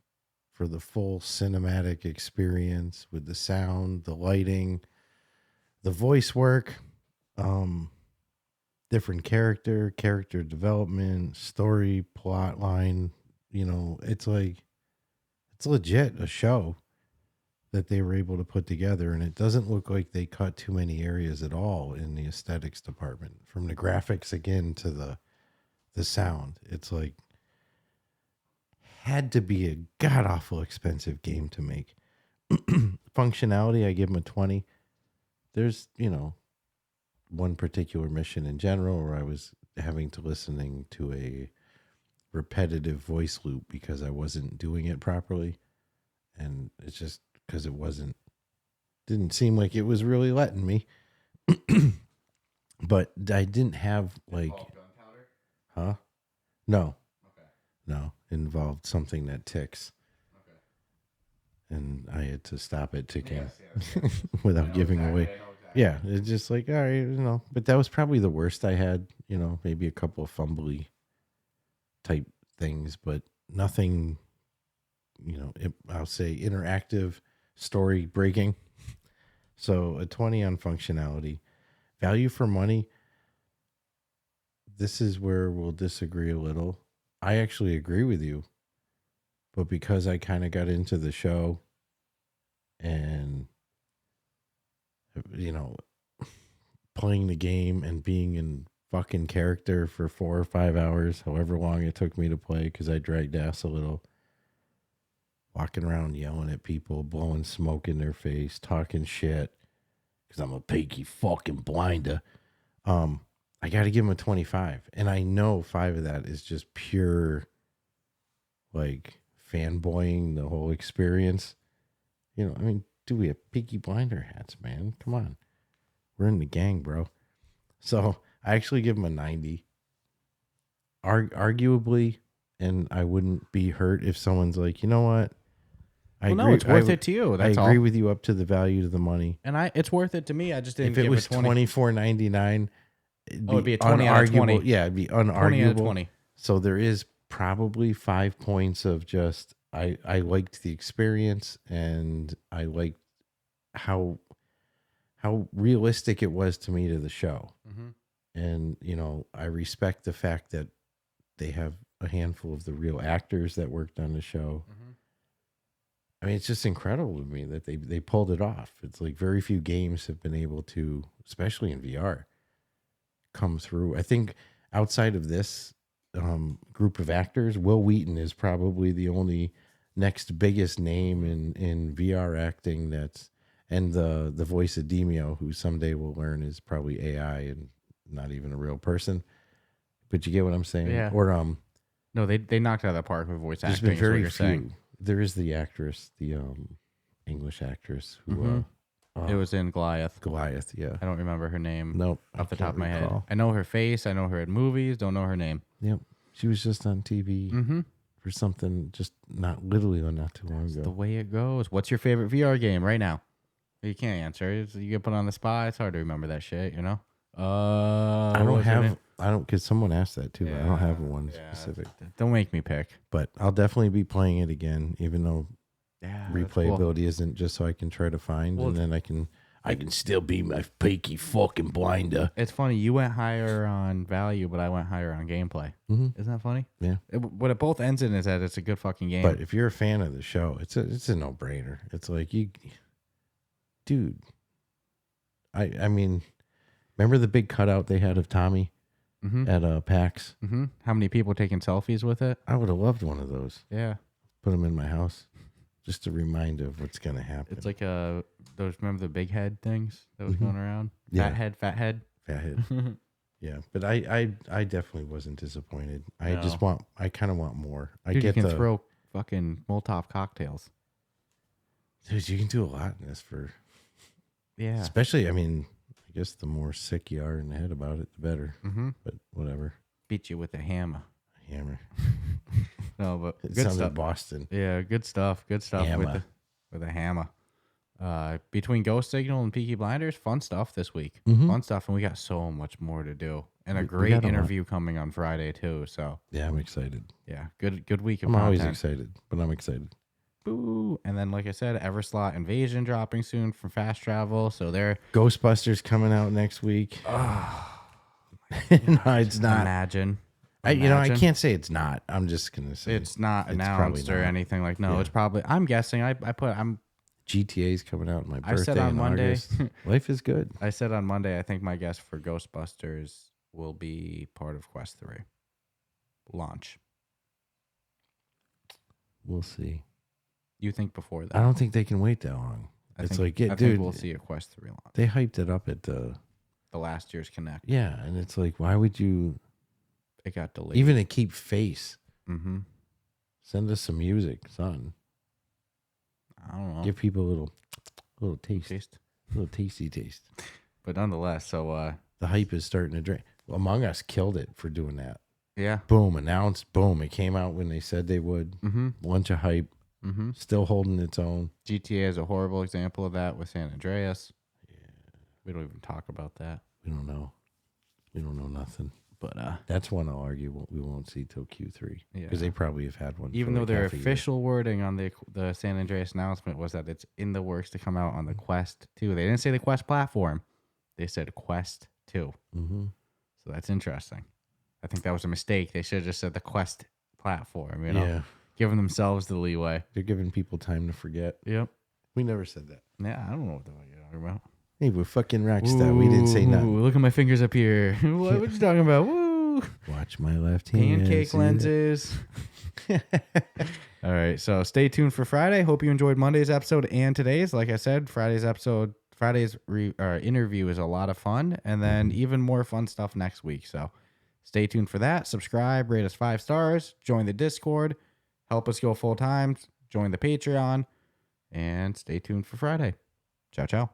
for the full cinematic experience with the sound, the lighting, the voice work. different character development, story, plot line. You know, it's like, it's legit a show that they were able to put together. And it doesn't look like they cut too many areas at all in the aesthetics department, from the graphics again to the sound. It's like, had to be a god awful expensive game to make. Functionality, I give them a 20. There's, you know, one particular mission in general where I was having to listening to a repetitive voice loop because I wasn't doing it properly. And it's just because didn't seem like it was really letting me. But I didn't have like, huh? No, no, it involved something that ticks. And I had to stop it ticking without giving away. Yeah, it's just like, all right, you know. But that was probably the worst I had, you know, maybe a couple of fumbly type things, but nothing, you know, I'll say interactive, story breaking. So a 20 on functionality. Value for money, this is where we'll disagree a little. I actually agree with you. But because I kind of got into the show and, you know, playing the game and being in fucking character for 4 or 5 hours, however long it took me to play, because I dragged ass a little, walking around yelling at people, blowing smoke in their face, talking shit, because I'm a Peaky fucking Blinder. I got to give him a 25. And I know 5 of that is just pure, like, fanboying the whole experience. You know, I mean, dude, we have Peaky Blinder hats, man. Come on. We're in the gang, bro. So I actually give him a 90. Arguably, and I wouldn't be hurt if someone's like, you know what? I agree. No, it's worth it to you. That's I agree with you up to the value to the money. And it's worth it to me. I just didn't if give it was $24.99, it'd be a 20 out of 20. Yeah, it'd be unarguable. 20 out of 20. So there is probably 5 points of just I liked the experience, and I liked how realistic it was to me to the show. Mm-hmm. And, you know, I respect the fact that they have a handful of the real actors that worked on the show. Mm-hmm. I mean, it's just incredible to me that they pulled it off. It's like very few games have been able to, especially in VR, come through. I think outside of this group of actors, Will Wheaton is probably the only next biggest name in VR acting and the voice of Demio, who someday we'll learn is probably AI and not even a real person. But you get what I'm saying? Yeah. Or no, they knocked it out of the park with voice there's acting. been very few. saying. There is the actress, the English actress who it was in Goliath. Goliath, yeah. I don't remember her name. Nope, off the top of my head. recall. I know her face. I know her in movies. Don't know her name. Yep, she was just on TV for something just not too long ago. The way it goes. What's your favorite VR game right now? You can't answer. You get put on the spot. It's hard to remember that shit. You know. I don't because someone asked that too. But I don't have one specific. Don't make me pick. But I'll definitely be playing it again, even though replayability isn't, just so I can try to find, and then I can still be my Peaky fucking Blinder. It's funny. You went higher on value, but I went higher on gameplay. Mm-hmm. Isn't that funny? Yeah. What it both ends in is that it's a good fucking game. But if you're a fan of the show, it's a no brainer. It's like dude. I mean, remember the big cutout they had of Tommy at PAX? Mm-hmm. How many people taking selfies with it? I would have loved one of those. Yeah. Put them in my house. Just a reminder of what's going to happen. It's like those, remember the big head things that was going around? Yeah. Fat head. Yeah, but I definitely wasn't disappointed. I kind of want more. Dude, you can throw fucking Molotov cocktails. Dude, you can do a lot in this Yeah. Especially, I mean, I guess the more sick you are in the head about it, the better. Mm-hmm. But whatever. Beat you with a hammer. No, but It good sounds stuff. like Boston. Yeah, good stuff. Good stuff Hammer. with a hammer. Between Ghost Signal and Peaky Blinders, fun stuff this week. Mhm. Fun stuff, and we got so much more to do, and a We great got a lot. interview coming on Friday too. So Yeah, I'm excited. yeah, good week of I'm content. always excited, but I'm excited. Boo! And then, like I said, Everslot Invasion dropping soon from Fast Travel. So they're Ghostbusters coming out next week. my No, it's not. Imagine. I can't say it's not. I'm just gonna say it's not announced or anything like. No, it's probably. I'm guessing. I'm GTA's coming out on my birthday. I said on Monday. August. Life is good. I said on Monday. I think my guess for Ghostbusters will be part of Quest 3 launch. We'll see. You think before that? I don't think they can wait that long. I think we'll see a Quest 3 launch. They hyped it up at the last year's Connect. Yeah, and it's like, why would you? It got delayed. Even to keep face. Mm-hmm. Send us some music, son. I don't know. Give people a little taste. A little tasty taste. But nonetheless, so the hype is starting to drain. Among Us killed it for doing that. Yeah. Boom, announced, boom. It came out when they said they would. Mm-hmm. Bunch of hype. Mm-hmm. Still holding its own. GTA is a horrible example of that with San Andreas. Yeah. We don't even talk about that. We don't know. We don't know nothing. But that's one I'll argue we won't see till Q3. Yeah. Because they probably have had one. Even though their official wording on the San Andreas announcement was that it's in the works to come out on the Quest 2. They didn't say the Quest platform. They said Quest 2. Mm-hmm. So that's interesting. I think that was a mistake. They should have just said the Quest platform, you know? Yeah. Giving themselves the leeway. They're giving people time to forget. Yep. We never said that. Yeah, I don't know what the fuck you're talking about. Hey, we're fucking Rockstar. We didn't say nothing. Look at my fingers up here. What you talking about? Woo! Watch my left hand. Pancake lenses. All right, so stay tuned for Friday. Hope you enjoyed Monday's episode and today's. Like I said, Friday's interview is a lot of fun, and then even more fun stuff next week. So stay tuned for that. Subscribe, rate us 5 stars, join the Discord, help us go full time, join the Patreon, and stay tuned for Friday. Ciao, ciao.